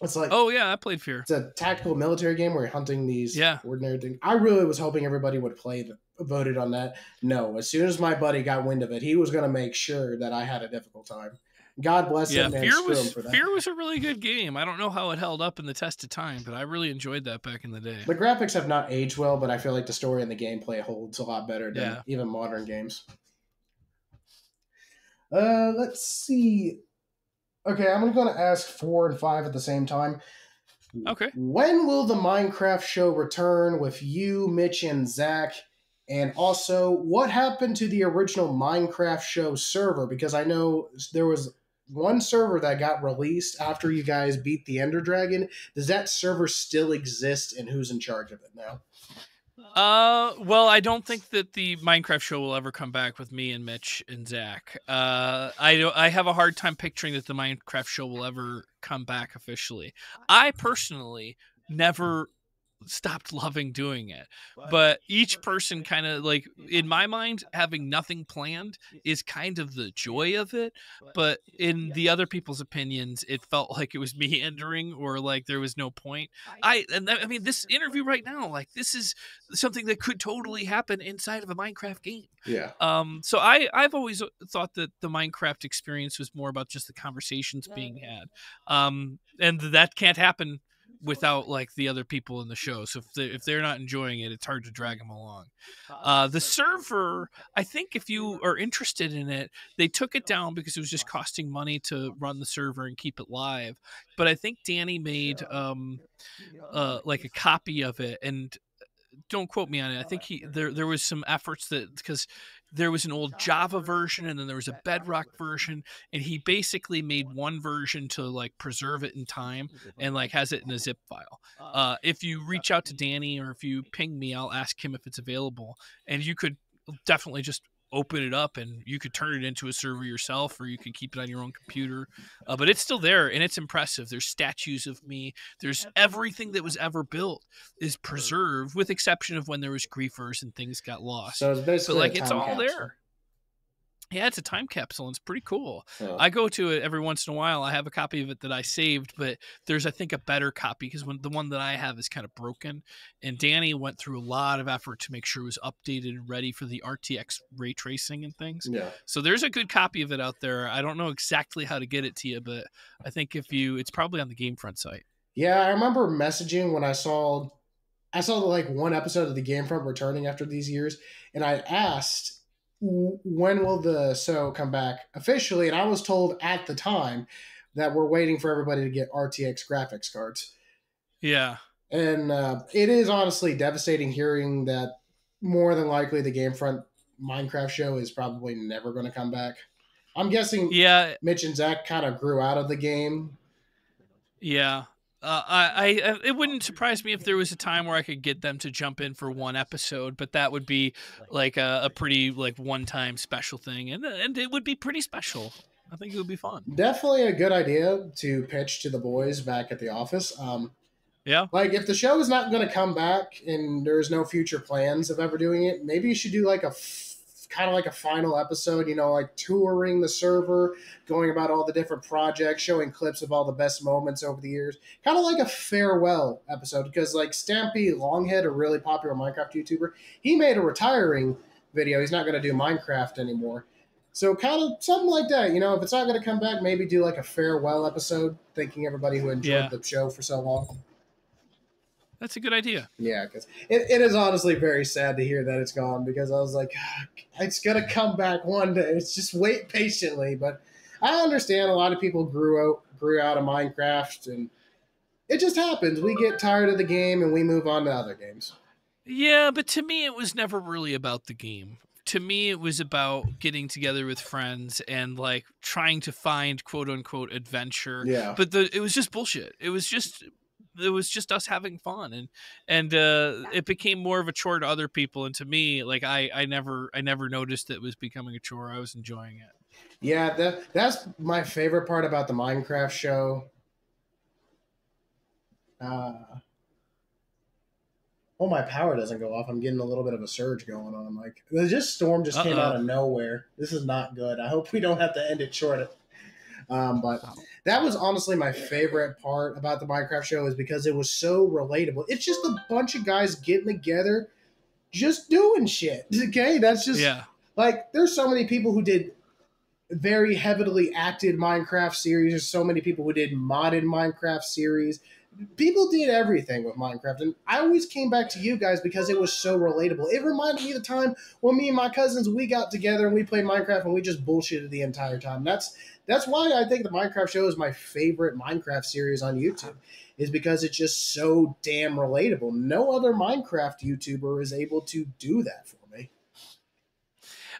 It's like, oh yeah, I played Fear. It's a tactical military game where you're hunting these ordinary things. I really was hoping everybody would voted on that. No, as soon as my buddy got wind of it, he was going to make sure that I had a difficult time. God bless him. Yeah, Fear was a really good game. I don't know how it held up in the test of time, but I really enjoyed that back in the day. The graphics have not aged well, but I feel like the story and the gameplay holds a lot better than even modern games. Let's see. Okay, I'm going to ask 4 and 5 at the same time. Okay. When will the Minecraft show return with you, Mitch, and Zach? And also, what happened to the original Minecraft show server? Because I know there was one server that got released after you guys beat the Ender Dragon. Does that server still exist, and who's in charge of it now? Well, I don't think that the Minecraft show will ever come back with me and Mitch and Zach. I have a hard time picturing that the Minecraft show will ever come back officially. I personally never stopped loving doing it, but each person kind of, like, in my mind, having nothing planned is kind of the joy of it, but in the other people's opinions it felt like it was meandering, or like there was no point. I mean, this interview right now, like, this is something that could totally happen inside of a Minecraft game. So I've always thought that the Minecraft experience was more about just the conversations being had, and that can't happen without, like, the other people in the show. So if they're not enjoying it, it's hard to drag them along. The server, I think if you are interested in it, they took it down because it was just costing money to run the server and keep it live. But I think Danny made like a copy of it, and don't quote me on it. I think there was some efforts that, because there was an old Java version and then there was a Bedrock version, and he basically made one version to, like, preserve it in time, and, like, has it in a zip file. If you reach out to Danny, or if you ping me, I'll ask him if it's available, and you could definitely just open it up and you could turn it into a server yourself, or you can keep it on your own computer. But it's still there, and it's impressive. There's statues of me. There's everything that was ever built is preserved, with exception of when there was griefers and things got lost. So it's basically, but, like, it's all there. Yeah, it's a time capsule, and it's pretty cool. Oh. I go to it every once in a while. I have a copy of it that I saved, but there's, I think, a better copy, because the one that I have is kind of broken. And Danny went through a lot of effort to make sure it was updated and ready for the RTX ray tracing and things. Yeah. So there's a good copy of it out there. I don't know exactly how to get it to you, but I think it's probably on the GameFront site. Yeah, I remember messaging when I saw I saw like one episode of the GameFront returning after these years, and I asked when will the show come back officially, and I was told at the time that we're waiting for everybody to get RTX graphics cards. Yeah. And it is honestly devastating hearing that more than likely the Gamefront Minecraft show is probably never going to come back. I'm guessing Yeah. Mitch and Zach kind of grew out of the game. Yeah. It wouldn't surprise me if there was a time where I could get them to jump in for one episode, but that would be like a pretty like one-time special thing, and it would be pretty special. I think it would be fun. Definitely a good idea to pitch to the boys back at the office. Yeah. Like, if the show is not going to come back and there's no future plans of ever doing it, maybe you should do like a kind of like a final episode, you know, like touring the server, going about all the different projects, showing clips of all the best moments over the years. Kind of like a farewell episode, because like Stampy Longhead, a really popular Minecraft YouTuber, he made a retiring video. He's not going to do Minecraft anymore. So kind of something like that, you know, if it's not going to come back, maybe do like a farewell episode, thanking everybody who enjoyed the show for so long. That's a good idea. Yeah, because it is honestly very sad to hear that it's gone, because I was like, it's going to come back one day. It's just wait patiently. But I understand a lot of people grew out of Minecraft, and it just happens. We get tired of the game and we move on to other games. Yeah, but to me, it was never really about the game. To me, it was about getting together with friends and like trying to find quote unquote adventure. Yeah. But it was just bullshit. It was just us having fun, and it became more of a chore to other people, and to me, like I never noticed that it was becoming a chore. I was enjoying it. Yeah, that's my favorite part about the Minecraft show. Oh, my power doesn't go off. I'm getting a little bit of a surge going on. Like, this storm just came out of nowhere. This is not good. I hope we don't have to end it short. But that was honestly my favorite part about the Minecraft show, is because it was so relatable. It's just a bunch of guys getting together, just doing shit. Okay, that's just like, there's so many people who did very heavily acted Minecraft series. There's so many people who did modded Minecraft series. People did everything with Minecraft, and I always came back to you guys because it was so relatable. It reminded me of the time when me and my cousins, we got together and we played Minecraft and we just bullshitted the entire time. That's why I think the Minecraft show is my favorite Minecraft series on YouTube, is because it's just so damn relatable. No other Minecraft YouTuber is able to do that for me.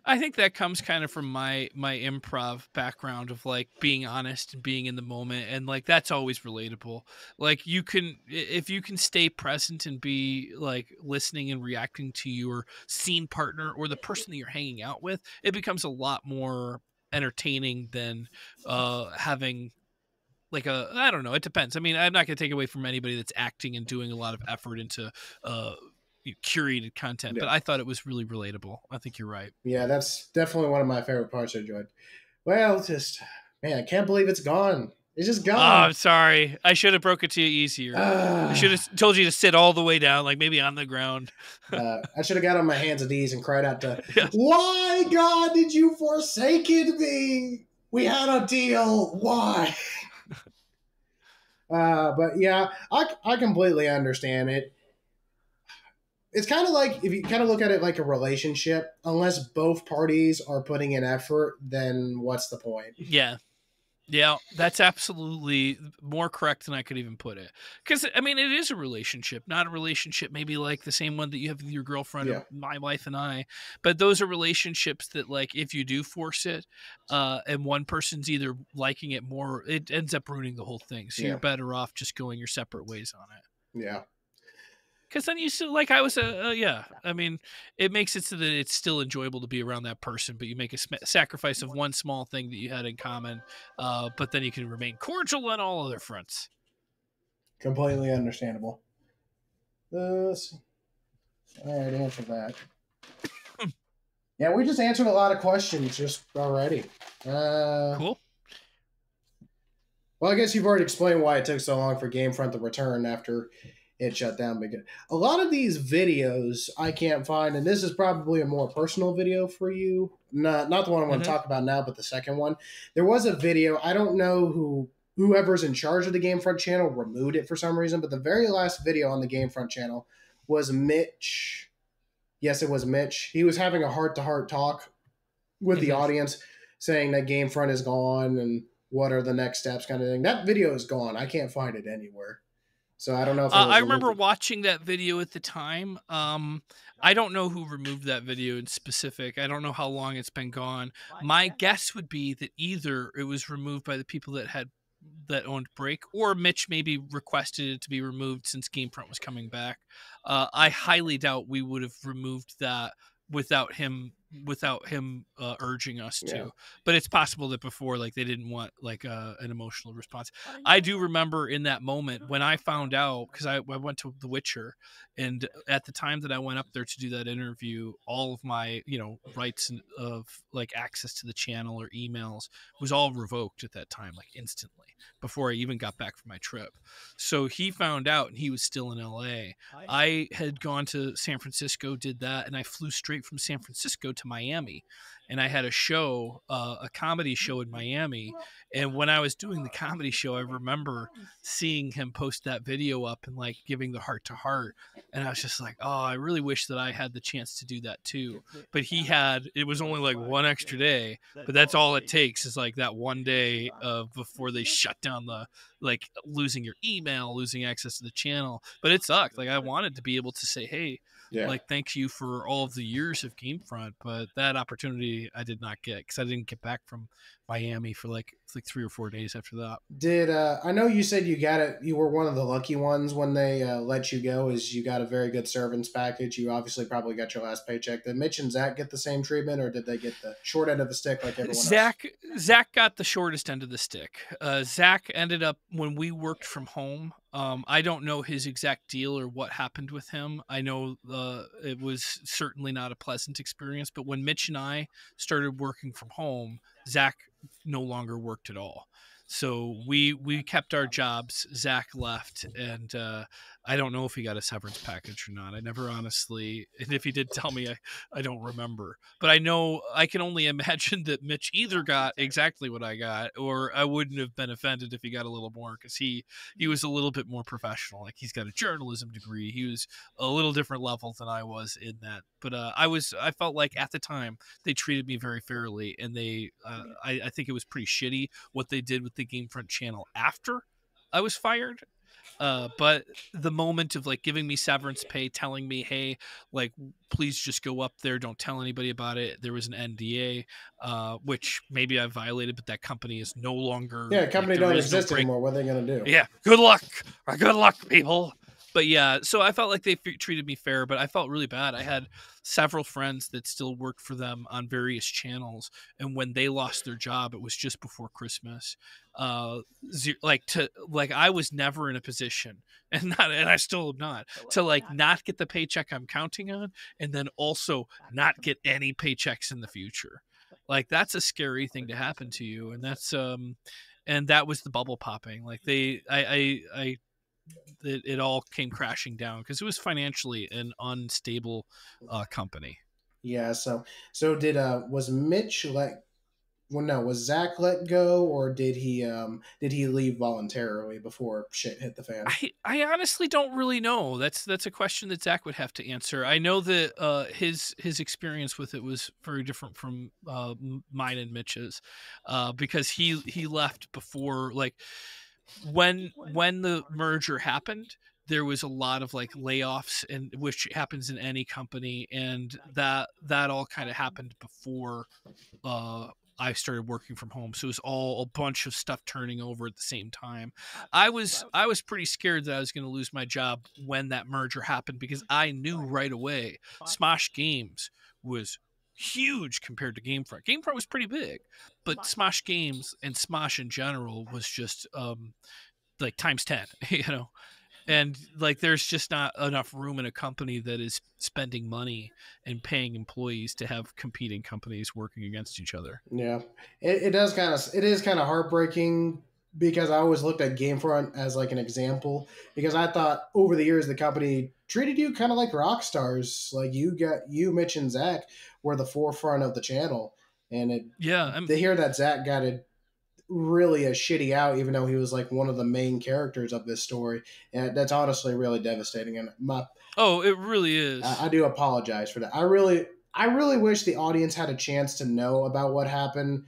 I think that comes kind of from my improv background of like being honest and being in the moment, and like that's always relatable. Like if you can stay present and be like listening and reacting to your scene partner or the person that you're hanging out with, it becomes a lot more entertaining than having like I don't know, it depends. I mean, I'm not going to take away from anybody that's acting and doing a lot of effort into curated content, but I thought it was really relatable. I think you're right. Yeah, that's definitely one of my favorite parts I enjoyed. Well, just, man, I can't believe it's gone. It's just gone. Oh, I'm sorry. I should have broke it to you easier. I should have told you to sit all the way down, like maybe on the ground. I should have got on my hands and knees and cried out to, why, God, did you forsaken me? We had a deal. Why? But yeah, I completely understand it. It's kind of like, if you kind of look at it like a relationship, unless both parties are putting in effort, then what's the point? Yeah. Yeah, that's absolutely more correct than I could even put it. Because, I mean, it is a relationship, not a relationship maybe like the same one that you have with your girlfriend or my wife and I. But those are relationships that, like, if you do force it and one person's either liking it more, it ends up ruining the whole thing. So you're better off just going your separate ways on it. Yeah. Because then you still, like I was, I mean, it makes it so that it's still enjoyable to be around that person, but you make a sacrifice of one small thing that you had in common, but then you can remain cordial on all other fronts. Completely understandable. All right, answer that. Yeah, we just answered a lot of questions just already. Cool. Well, I guess you've already explained why it took so long for GameFront to return after it shut down. Because a lot of these videos I can't find, and this is probably a more personal video for you. Not the one I want to talk about now, but the second one. There was a video. I don't know whoever's in charge of the GameFront channel removed it for some reason, but the very last video on the GameFront channel was Mitch. Yes, it was Mitch. He was having a heart to heart talk with the Hmm. audience, saying that Gamefront is gone and what are the next steps, kind of thing. That video is gone. I can't find it anywhere. So I don't know if it I was removed. remember watching that video at the time. I don't know who removed that video in specific. I don't know how long it's been gone. My guess would be that either it was removed by the people that owned Break, or Mitch maybe requested it to be removed since Gamefront was coming back. I highly doubt we would have removed that without him urging us Yeah. to. But it's possible that before, like, they didn't want like an emotional response. I do remember in that moment when I found out, because I went to The Witcher, and at the time that I went up there to do that interview, all of my rights of like access to the channel or emails was all revoked at that time, like instantly, before I even got back from my trip. So he found out, and he was still in LA. I had gone to San Francisco, did that, and I flew straight from San Francisco to Miami, and I had a show, a comedy show in Miami. And when I was doing the comedy show, I remember seeing him post that video up and like giving the heart to heart. And I was just like, oh, I really wish that I had the chance to do that too. But it was only like one extra day, but that's all it takes is like that one day before they shut down like losing your email, losing access to the channel. But it sucked. Like I wanted to be able to say, hey, Yeah. like thank you for all of the years of Gamefront, but that opportunity I did not get because I didn't get back from Miami for like 3 or 4 days after that. Did I know you said you got it? You were one of the lucky ones when they let you go. Is you got a very good servants package? You obviously probably got your last paycheck. Did Mitch and Zach get the same treatment, or did they get the short end of the stick like everyone else? Zach got the shortest end of the stick. Zach ended up when we worked from home. I don't know his exact deal or what happened with him. I know it was certainly not a pleasant experience. But when Mitch and I started working from home, Zach no longer worked at all. So we kept our jobs. Zach left, and I don't know if he got a severance package or not. I never honestly, and if he did tell me, I don't remember. But I know I can only imagine that Mitch either got exactly what I got, or I wouldn't have been offended if he got a little more, because he was a little bit more professional. Like he's got a journalism degree. He was a little different level than I was in that. But I felt like at the time they treated me very fairly, and I think it was pretty shitty what they did with the Gamefront channel after I was fired. But the moment of like giving me severance pay, telling me, hey, like, please just go up there, don't tell anybody about it. There was an NDA, which maybe I violated, but that company is no longer, Yeah, like, company there don't is no exist break. anymore. What are they gonna do? Yeah, good luck. Good luck, people. But yeah, so I felt like they treated me fair, but I felt really bad. I had several friends that still worked for them on various channels, and when they lost their job, it was just before Christmas. Uh, I was never in a position, and I still am not, to like not get the paycheck I'm counting on, and then also not get any paychecks in the future. Like that's a scary thing to happen to you, and that was the bubble popping. Like it all came crashing down because it was financially an unstable company. Yeah. So was Mitch let? Well, no. Was Zach let go, or did he leave voluntarily before shit hit the fan? I honestly don't really know. That's a question that Zach would have to answer. I know that his experience with it was very different from mine and Mitch's, because he left before, like, when the merger happened, there was a lot of like layoffs, and which happens in any company, and that all kind of happened before uh I started working from home. So it was all a bunch of stuff turning over at the same time. I was pretty scared that I was going to lose my job when that merger happened, because I knew right away Smosh Games was huge compared to Gamefront. Gamefront was pretty big, but Smosh Games and Smosh in general was just like times 10, you know. And like there's just not enough room in a company that is spending money and paying employees to have competing companies working against each other. Yeah, it is kind of heartbreaking because I always looked at Gamefront as like an example because I thought over the years the company treated you kind of like rock stars. Like you, Mitch and Zach were the forefront of the channel, and Yeah, to hear that Zach got it really a shitty out, even though he was like one of the main characters of this story. And that's honestly really devastating. And Oh, it really is. I do apologize for that. I really wish the audience had a chance to know about what happened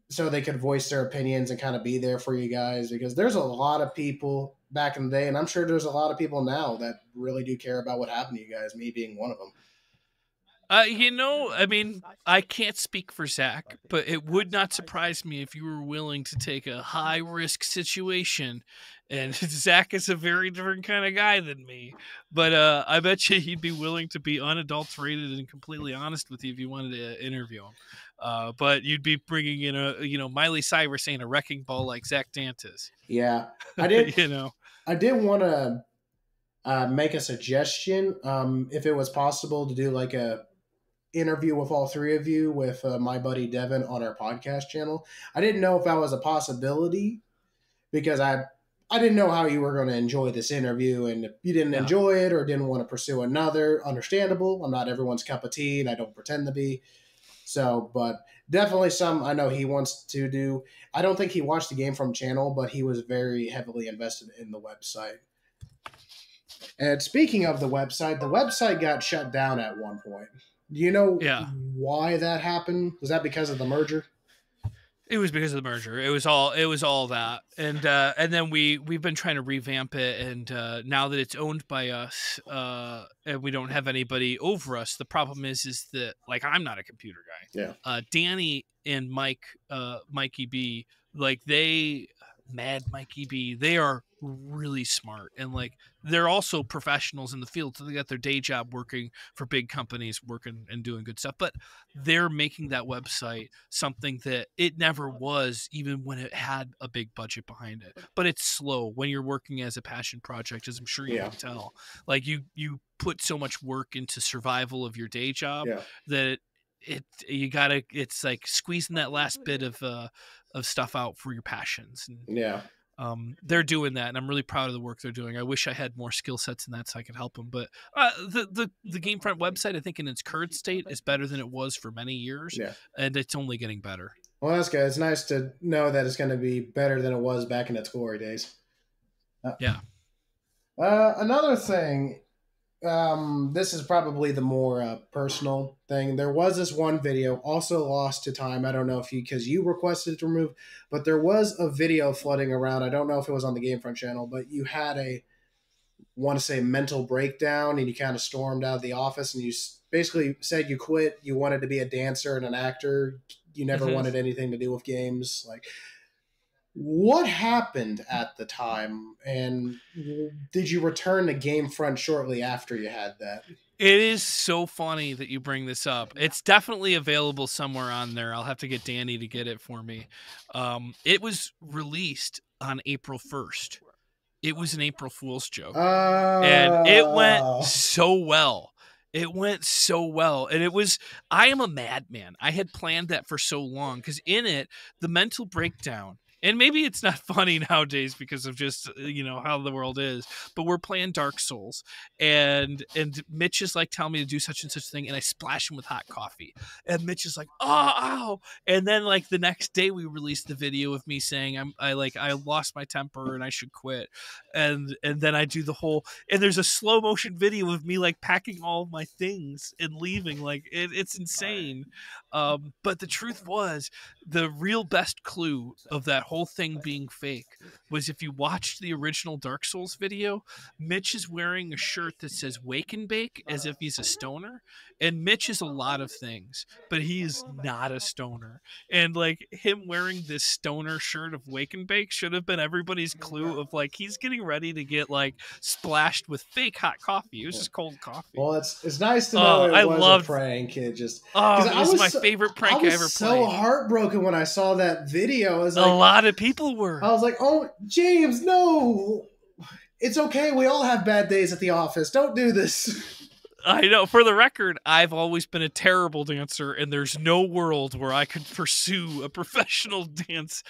so they could voice their opinions and kind of be there for you guys, because there's a lot of people back in the day, and I'm sure there's a lot of people now that really do care about what happened to you guys, me being one of them. I mean, I can't speak for Zach, but it would not surprise me if you were willing to take a high risk situation. And Zach is a very different kind of guy than me, but I bet you he'd be willing to be unadulterated and completely honest with you if you wanted to interview him. But you'd be bringing in Miley Cyrus saying a wrecking ball like Zach Dantas. Yeah, I did. You know, I did want to make a suggestion, if it was possible to do like a interview with all three of you with my buddy Devin on our podcast channel. I didn't know if that was a possibility because I didn't know how you were going to enjoy this interview, and if you didn't enjoy it or didn't want to pursue another, understandable. I'm not everyone's cup of tea, and I don't pretend to be. So, but definitely some I know he wants to do. I don't think he watched the GameFront channel, but he was very heavily invested in the website. And speaking of the website got shut down at one point. Do you know why that happened? Was that because of the merger? It was because of the merger. It was all that, and then we've been trying to revamp it, and now that it's owned by us, and we don't have anybody over us. The problem is that like I'm not a computer guy. Yeah. Danny and Mikey B, like Mad Mikey B, they are really smart, and like they're also professionals in the field, so they got their day job working for big companies, working and doing good stuff, but they're making that website something that it never was, even when it had a big budget behind it. But it's slow when you're working as a passion project, as I'm sure you can tell. Like you put so much work into survival of your day job that it's like squeezing that last bit of stuff out for your passions. And they're doing that, and I'm really proud of the work they're doing. I wish I had more skill sets in that so I could help them. But the GameFront website, I think in its current state, is better than it was for many years, and it's only getting better. Well, that's good. It's nice to know that it's going to be better than it was back in its glory days. Another thing, this is probably the more personal thing. There was this one video, also lost to time. I don't know if because you requested it to remove, but there was a video flooding around. I don't know if it was on the GameFront channel, but you had want to say mental breakdown, and you kind of stormed out of the office, and you basically said you quit. You wanted to be a dancer and an actor. You never wanted anything to do with games. Like, what happened at the time, and did you return to GameFront shortly after you had that? It is so funny that you bring this up. It's definitely available somewhere on there. I'll have to get Danny to get it for me. It was released on April 1st. It was an April Fool's joke. And it went so well. It went so well. And I am a madman. I had planned that for so long because in it, the mental breakdown, and maybe it's not funny nowadays because of just, how the world is, but we're playing Dark Souls, and Mitch is like telling me to do such and such thing, and I splash him with hot coffee, and Mitch is like, oh, ow. And then like the next day we released the video of me saying I lost my temper and I should quit, and then I do the whole, and there's a slow motion video of me like packing all of my things and leaving. Like it's insane. But the truth was, the real best clue of that whole thing being fake was if you watched the original Dark Souls video, Mitch is wearing a shirt that says Wake and Bake as if he's a stoner. And Mitch is a lot of things, but he is not a stoner. And like him wearing this stoner shirt of Wake and Bake should have been everybody's clue of like he's getting ready to get like splashed with fake hot coffee. It was just cold coffee. Well, it's nice to know it was a prank. It was my favorite prank I ever played. So heartbroken when I saw that video. A lot of people were. I was like, oh, James, no. It's okay. We all have bad days at the office. Don't do this. I know. For the record, I've always been a terrible dancer, and there's no world where I could pursue a professional dance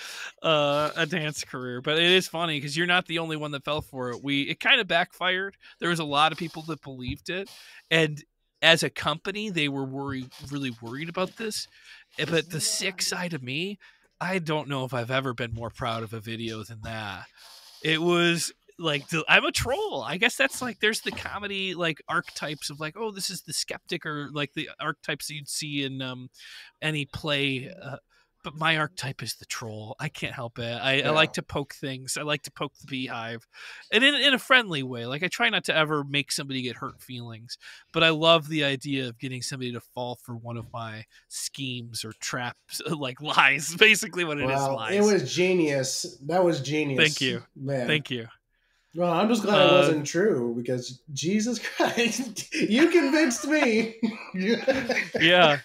career. But it is funny because you're not the only one that fell for it. It kind of backfired. There was a lot of people that believed it, and as a company, they were really worried about this. But the sick side of me, I don't know if I've ever been more proud of a video than that. It was like I'm a troll. I guess that's like there's the comedy like archetypes of like, oh, this is the skeptic, or like the archetypes that you'd see in any play. But my archetype is the troll. I can't help it. I Yeah. like to poke things. I like to poke the beehive, and in a friendly way. Like I try not to ever make somebody get hurt feelings, but I love the idea of getting somebody to fall for one of my schemes or traps, like lies. Basically, what it is, Well, it lies. was genius. That was Thank genius, you, man. thank you. Well, I'm just glad it Uh, wasn't true because Jesus Christ, you convinced me. yeah.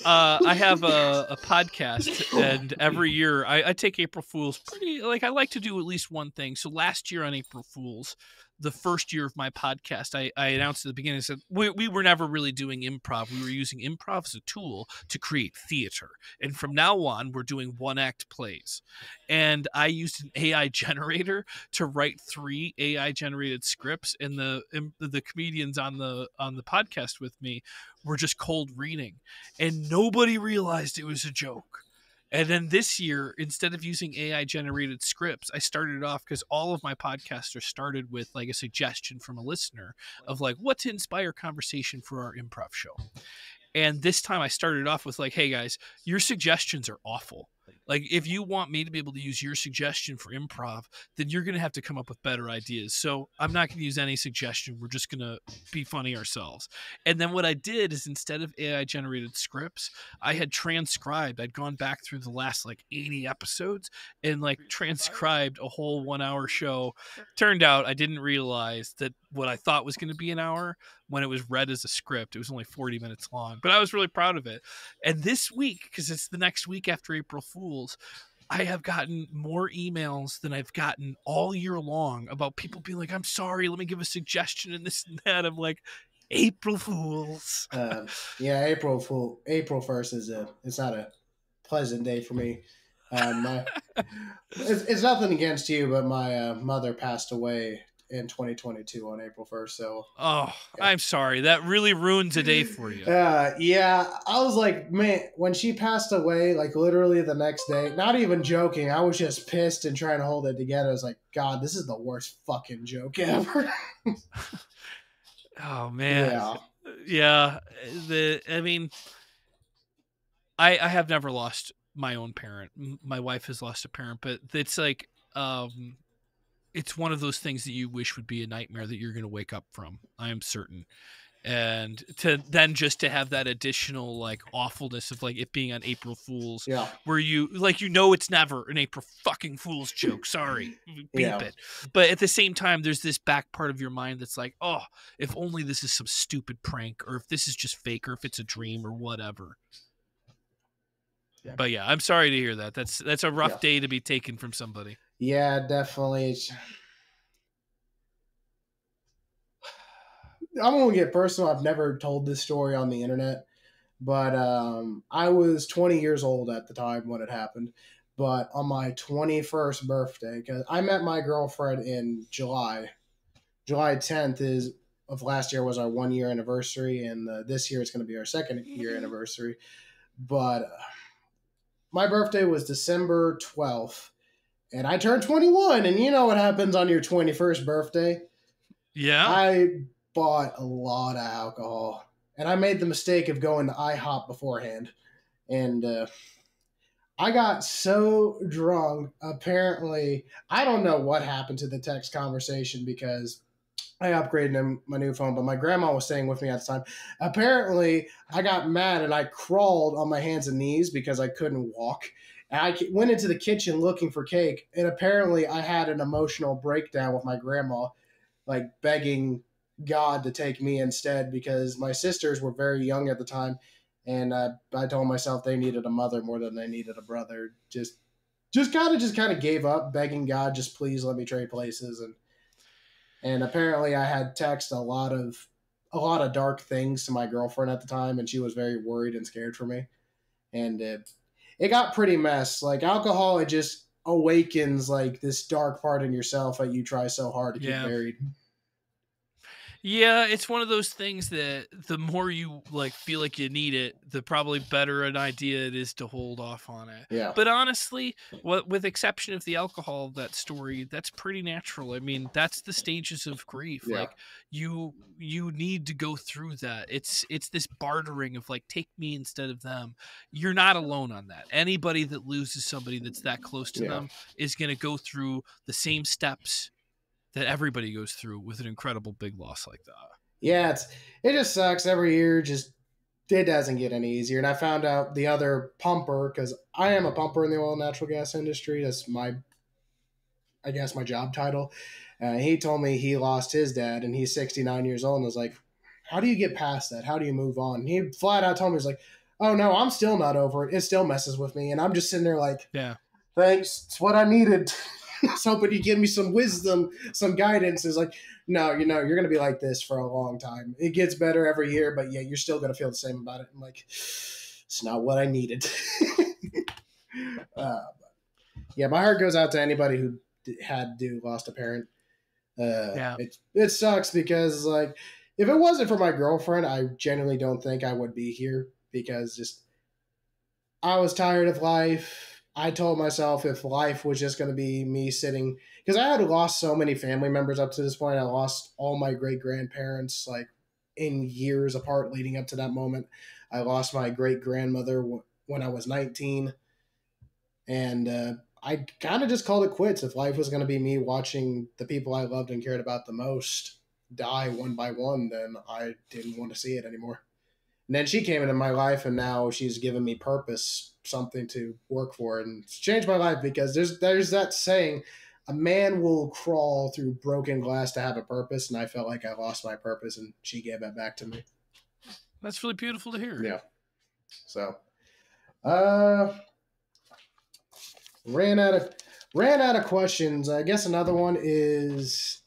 I have a podcast, and every year I take April Fools pretty like I like to do at least one thing. So last year on April Fools, the first year of my podcast, I announced at the beginning, I said we were never really doing improv. We were using improv as a tool to create theater. And from now on, we're doing one act plays. And I used an AI generator to write 3 AI generated scripts, and the comedians on the podcast with me were just cold reading, and nobody realized it was a joke. And then this year, instead of using AI generated scripts, I started off because all of my podcasts are started with like a suggestion from a listener of like what to inspire conversation for our improv show. And this time I started off with like, hey guys, your suggestions are awful. Like, if you want me to be able to use your suggestion for improv, then you're going to have to come up with better ideas. So I'm not going to use any suggestion. We're just going to be funny ourselves. And then what I did is instead of AI generated scripts, I had transcribed, I'd gone back through the last like 80 episodes and like transcribed a whole 1 hour show. Turned out I didn't realize that what I thought was going to be an hour, when it was read as a script, it was only 40 minutes long, but I was really proud of it. And this week, because it's the next week after April Fools, I have gotten more emails than I've gotten all year long about people being like, I'm sorry, let me give a suggestion and this and that. I'm like, April Fools. Yeah, April 1st it's not a pleasant day for me. My it's nothing against you, but my mother passed away in 2022 on April 1st. So Oh, yeah. I'm sorry. That really ruins a day for you. Yeah, I was like, man, when she passed away, like literally the next day, not even joking, I was just pissed and trying to hold it together. I was like, God, this is the worst fucking joke ever. Oh man. Yeah, Yeah. I mean, I have never lost my own parent. My wife has lost a parent, but it's like it's one of those things that you wish would be a nightmare that you're going to wake up from. I am certain. And to then just to have that additional like awfulness of like it being on April Fools, yeah, where you like it's never an April fucking Fools joke. Sorry, beep yeah. it. But at the same time, there's this back part of your mind that's like, oh, if only this is some stupid prank, or if this is just fake, or if it's a dream, or whatever. Yeah. But yeah, I'm sorry to hear that. That's a rough Yeah. day to be taken from somebody. Yeah, definitely. I'm gonna get personal. I've never told this story on the internet, but I was 20 years old at the time when it happened. But on my 21st birthday, because I met my girlfriend in July. July 10th is of last year was our 1 year anniversary, and this year it's going to be our 2nd year anniversary. But my birthday was December 12th, and I turned 21. And you know what happens on your 21st birthday? Yeah. I bought a lot of alcohol, and I made the mistake of going to IHOP beforehand. And I got so drunk. Apparently, I don't know what happened to the text conversation because I upgraded my new phone, but my grandma was staying with me at the time. Apparently, I got mad and I crawled on my hands and knees because I couldn't walk. And I went into the kitchen looking for cake, and apparently, I had an emotional breakdown with my grandma, like begging God to take me instead because my sisters were very young at the time, and I told myself they needed a mother more than they needed a brother. Just kind of gave up, begging God, just please let me trade places. And apparently I had texted a lot of dark things to my girlfriend at the time, and she was very worried and scared for me. And it got pretty mess. Like alcohol, it just awakens like this dark part in yourself that you try so hard to keep Yeah. buried. Yeah, it's one of those things that the more you like feel like you need it, the probably better an idea it is to hold off on it. Yeah, But honestly, what with exception of the alcohol of that story, that's pretty natural. I mean, that's the stages of grief. yeah, Like you need to go through that. It's this bartering of like take me instead of them. You're not alone on that. Anybody that loses somebody that's that close to yeah. them is going to go through the same steps that everybody goes through with an incredible big loss like that. Yeah, it just sucks every year. Just it doesn't get any easier. And I found out the other pumper because I am a pumper in the oil and natural gas industry. That's my, I guess, my job title. He told me he lost his dad, and he's 69 years old. And I was like, "How do you get past that? How do you move on?" And he flat out told me, "He's like, oh no, I'm still not over it. It still messes with me." And I'm just sitting there like, Yeah. "Thanks, it's what I needed." I was hoping you give me some wisdom, some guidance. Is like, no, you're going to be like this for a long time. It gets better every year, but yeah, you're still going to feel the same about it. I'm like, it's not what I needed. uh, yeah, my heart goes out to anybody who had to lost a parent. Yeah. It sucks because like if it wasn't for my girlfriend, I genuinely don't think I would be here because just I was tired of life. I told myself if life was just going to be me sitting, because I had lost so many family members up to this point. I lost all my great grandparents like in years apart leading up to that moment. I lost my great grandmother when I was 19. And I kind of just called it quits. If life was going to be me watching the people I loved and cared about the most die one by one, then I didn't want to see it anymore. And then she came into my life, and now she's given me purpose, something to work for, and it's changed my life because there's that saying, a man will crawl through broken glass to have a purpose, and I felt like I lost my purpose, and she gave that back to me. That's really beautiful to hear. Yeah. So, uh, ran out of questions. I guess another one is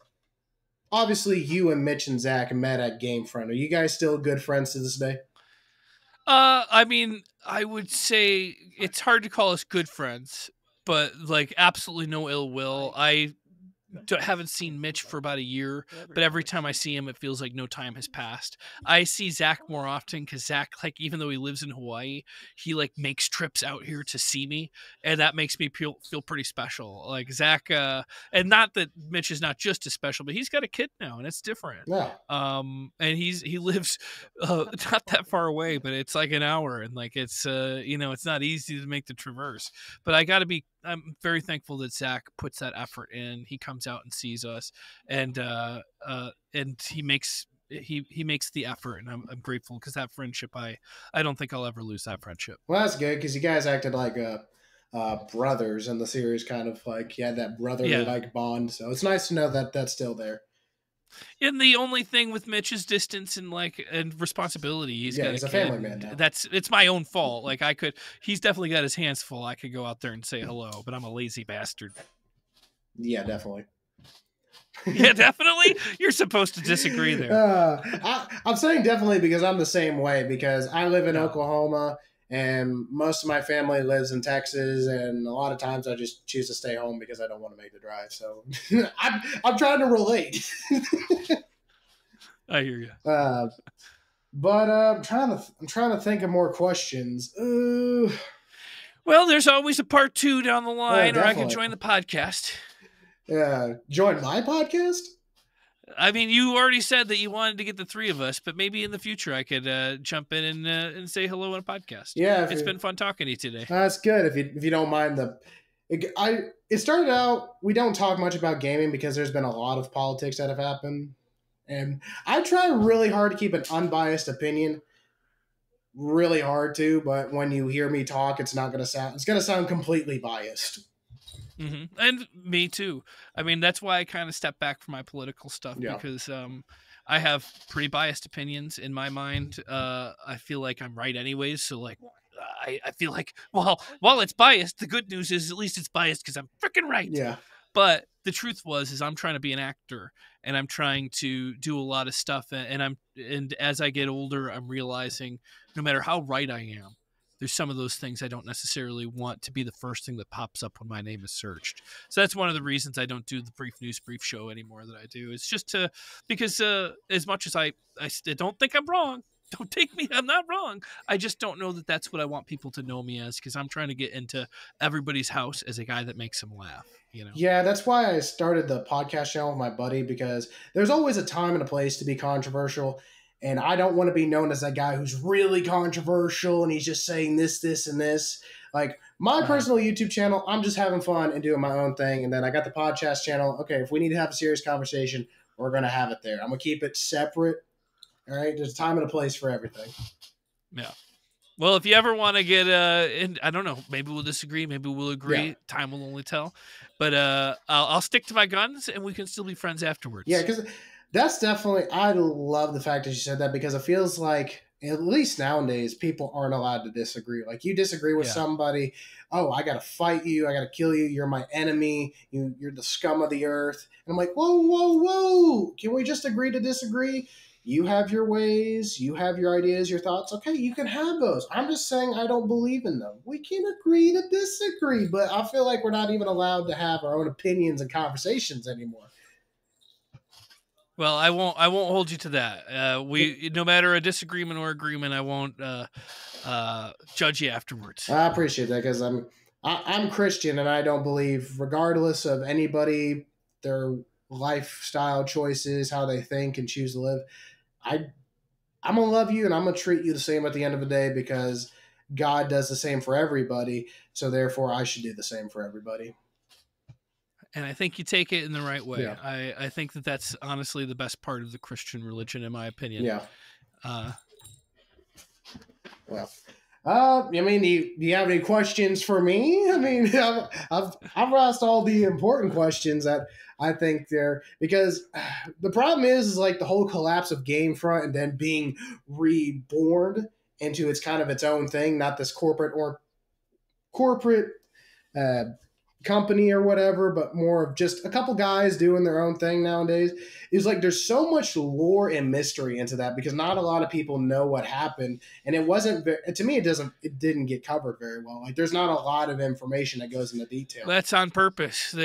obviously you and Mitch and Zach met at GameFront. Are you guys still good friends to this day? I mean, I would say it's hard to call us good friends, but like absolutely no ill will. I haven't seen Mitch for about a year, but every time I see him, it feels like no time has passed. I see Zach more often because Zach, like, even though he lives in Hawaii, he like makes trips out here to see me, and that makes me feel pretty special. Like Zach, and not that Mitch is not just as special, but he's got a kid now, and it's different. No. And he lives not that far away, but it's like an hour, and like it's it's not easy to make the traverse. But I'm very thankful that Zach puts that effort in. He comes out and sees us, and he makes the effort, and I'm grateful because that friendship, I don't think I'll ever lose that friendship. Well, that's good because you guys acted like brothers in the series, kind of like you had that brotherly Yeah. like bond. So it's nice to know that that's still there. And the only thing with Mitch is distance and responsibility. He's got He's a a kid. family man now. It's my own fault. Like he's definitely got his hands full. I could go out there and say hello, but I'm a lazy bastard. Yeah, definitely. Yeah, definitely. You're supposed to disagree there. I'm saying definitely because I'm the same way because I live in Yeah. Oklahoma and most of my family lives in Texas, and a lot of times I just choose to stay home because I don't want to make the drive. So I'm trying to relate. I hear you. But I'm trying to think of more questions. Well, there's always a part 2 down the line, or I can definitely. join the podcast. Join my podcast? I mean, you already said that you wanted to get the 3 of us, but maybe in the future I could jump in and say hello on a podcast. Yeah, it's been fun talking to you today. That's good if you don't mind it started out, we don't talk much about gaming because there's been a lot of politics that have happened, and I try really hard to keep an unbiased opinion, really hard to, but when you hear me talk, it's going to sound completely biased. Mm-hmm. And me too. I mean, that's why I kind of step back from my political stuff because I have pretty biased opinions in my mind. I feel like I'm right anyways, so like I feel like, well, while it's biased, the good news is at least it's biased because I'm freaking right. Yeah. But the truth is I'm trying to be an actor, and I'm trying to do a lot of stuff, and as I get older, I'm realizing no matter how right I am, there's some of those things I don't necessarily want to be the first thing that pops up when my name is searched. So that's one of the reasons I don't do the brief news brief show anymore that I do. It's just because as much as I don't think I'm wrong, don't take me, I'm not wrong. I just don't know that that's what I want people to know me as, because I'm trying to get into everybody's house as a guy that makes them laugh, you know? Yeah, that's why I started the podcast channel with my buddy, because there's always a time and a place to be controversial. And I don't want to be known as that guy who's really controversial and he's just saying this, this, and this. Like my personal YouTube channel, I'm just having fun and doing my own thing. And then I got the podcast channel. Okay, if we need to have a serious conversation, we're going to have it there. I'm going to keep it separate. All right, there's a time and a place for everything. Yeah. Well, if you ever want to get in, I don't know, maybe we'll disagree, maybe we'll agree. Yeah. Time will only tell. But I'll stick to my guns, and we can still be friends afterwards. Yeah, because that's definitely, I love the fact that you said that, because it feels like, at least nowadays, people aren't allowed to disagree. Like you disagree with somebody, oh, I got to fight you, I got to kill you, you're my enemy, you're the scum of the earth. And I'm like, whoa, whoa, whoa, can we just agree to disagree? You have your ways, you have your ideas, your thoughts. Okay, you can have those. I'm just saying I don't believe in them. We can agree to disagree, but I feel like we're not even allowed to have our own opinions and conversations anymore. Well, I won't hold you to that. No matter a disagreement or agreement, I won't judge you afterwards. I appreciate that, because I'm Christian and I don't believe, regardless of anybody, their lifestyle choices, how they think and choose to live, I'm gonna love you and I'm gonna treat you the same at the end of the day, because God does the same for everybody. So therefore, I should do the same for everybody. And I think you take it in the right way. Yeah. I think that that's honestly the best part of the Christian religion, in my opinion. Yeah. Well, I mean, do you have any questions for me? I mean, I've asked all the important questions that I think there, because the problem is like the whole collapse of GameFront and then being reborn into its kind of its own thing, not this corporate company or whatever, but more of just a couple guys doing their own thing nowadays. Is like there's so much lore and mystery into that, because not a lot of people know what happened, and it wasn't to me. It didn't get covered very well. Like there's not a lot of information that goes into detail. That's on purpose. When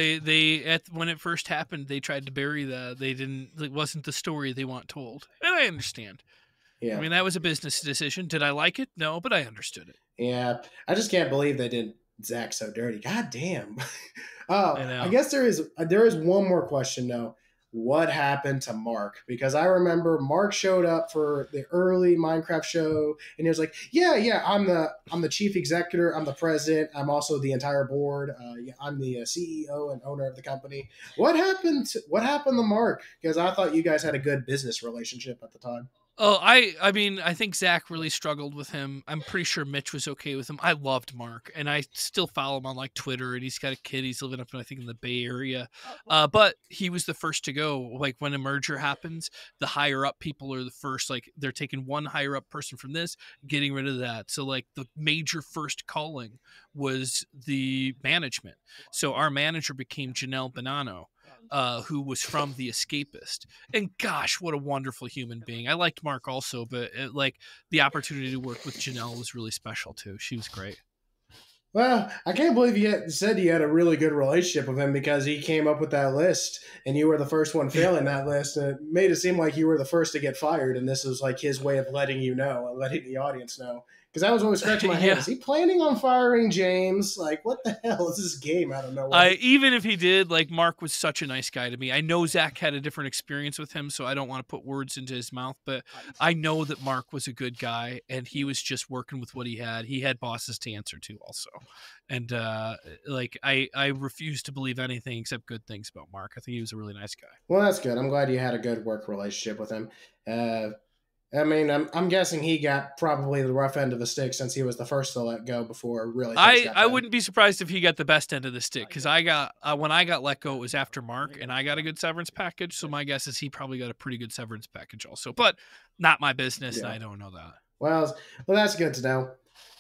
it first happened, they tried to bury that. It wasn't the story they want told, and I understand. Yeah, I mean that was a business decision. Did I like it? No, but I understood it. Yeah, I just can't believe they did Zach so dirty. God damn. I guess there is one more question though. What happened to Mark? Because I remember Mark showed up for the early Minecraft show and he was like, yeah, I'm the chief executive, I'm the president, I'm also the entire board, I'm the CEO and owner of the company. What happened to Mark? Because I thought you guys had a good business relationship at the time. Oh, I mean, I think Zach really struggled with him. I'm pretty sure Mitch was okay with him. I loved Mark, and I still follow him on like Twitter, and he's got a kid. He's living up in, I think, in the Bay Area. But he was the first to go. Like when a merger happens, the higher up people are the first. Like they're taking one higher up person from this, getting rid of that. So like the major first calling was the management. So our manager became Janelle Bonanno. Who was from The Escapist. And gosh, what a wonderful human being. I liked Mark also, but the opportunity to work with Janelle was really special too. She was great. Well, I can't believe you said you had a really good relationship with him, because he came up with that list and you were the first one failing that list. And it made it seem like you were the first to get fired. And this was like his way of letting you know and letting the audience know. Because I was always scratching my head. Is he planning on firing James? Like, what the hell is this game? I don't know. Even if he did, like, Mark was such a nice guy to me. I know Zach had a different experience with him, so I don't want to put words into his mouth, but I know that Mark was a good guy, and he was just working with what he had. He had bosses to answer to also. And, I refuse to believe anything except good things about Mark. I think he was a really nice guy. Well, that's good. I'm glad you had a good work relationship with him. I mean, I'm guessing he got probably the rough end of the stick, since he was the first to let go before really. I wouldn't be surprised if he got the best end of the stick, because I got when I got let go, it was after Mark, and I got a good severance package. So my guess is he probably got a pretty good severance package also, but not my business, and I don't know that. Well, that's good to know.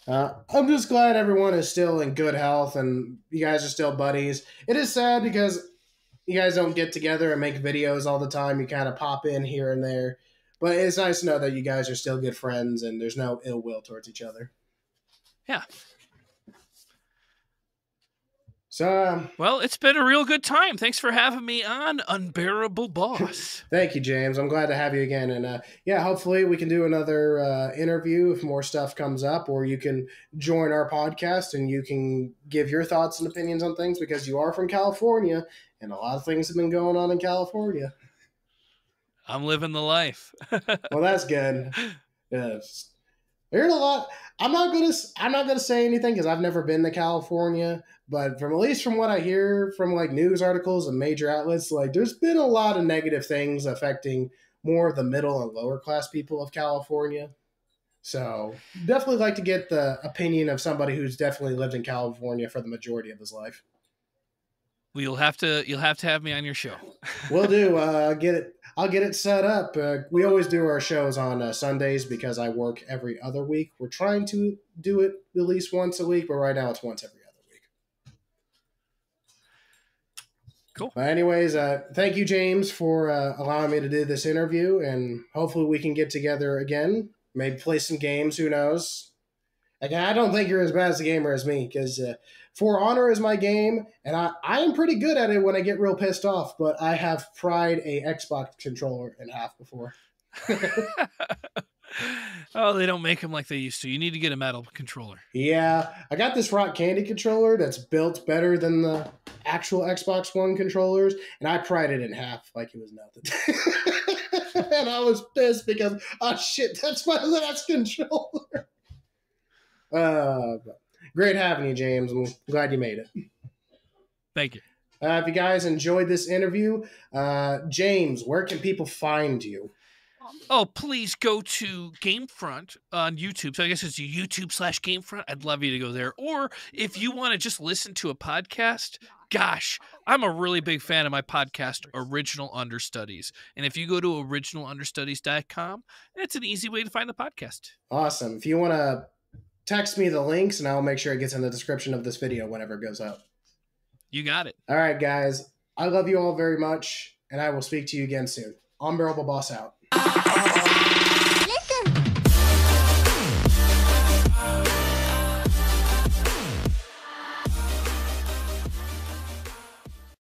I'm just glad everyone is still in good health and you guys are still buddies. It is sad because you guys don't get together and make videos all the time. You kind of pop in here and there. But it's nice to know that you guys are still good friends and there's no ill will towards each other. Yeah. So, well, it's been a real good time. Thanks for having me on Unbearable Boss. Thank you, James. I'm glad to have you again. And yeah, hopefully we can do another interview if more stuff comes up, or you can join our podcast and you can give your thoughts and opinions on things because you are from California and a lot of things have been going on in California. I'm living the life. Well, that's good. Yes. There's a lot. I'm not gonna say anything because I've never been to California, but from at least from what I hear from like news articles and major outlets, like there's been a lot of negative things affecting more of the middle and lower class people of California. So definitely like to get the opinion of somebody who's definitely lived in California for the majority of his life. Well, you'll have to have me on your show. Will do. I'll get it set up. We always do our shows on Sundays because I work every other week. We're trying to do it at least once a week, but right now it's once every other week. Cool. But anyways, thank you, James, for allowing me to do this interview, and hopefully we can get together again. Maybe play some games. Who knows? Again, I don't think you're as bad as a gamer as me because For Honor is my game, and I am pretty good at it when I get real pissed off, but I have pried a Xbox controller in half before. Oh, they don't make them like they used to. You need to get a metal controller. Yeah, I got this Rock Candy controller that's built better than the actual Xbox One controllers, and I pried it in half like it was nothing. And I was pissed because, oh shit, that's my last controller. Great having you, James. I'm glad you made it. Thank you. If you guys enjoyed this interview, James, where can people find you? Oh, please go to GameFront on YouTube. So I guess it's YouTube/GameFront. I'd love you to go there. Or if you want to just listen to a podcast, gosh, I'm a really big fan of my podcast, Original Understudies. And if you go to originalunderstudies.com, it's an easy way to find the podcast. Awesome. If you want to text me the links, and I'll make sure it gets in the description of this video whenever it goes up. You got it. All right, guys. I love you all very much, and I will speak to you again soon. Unbearable Boss out.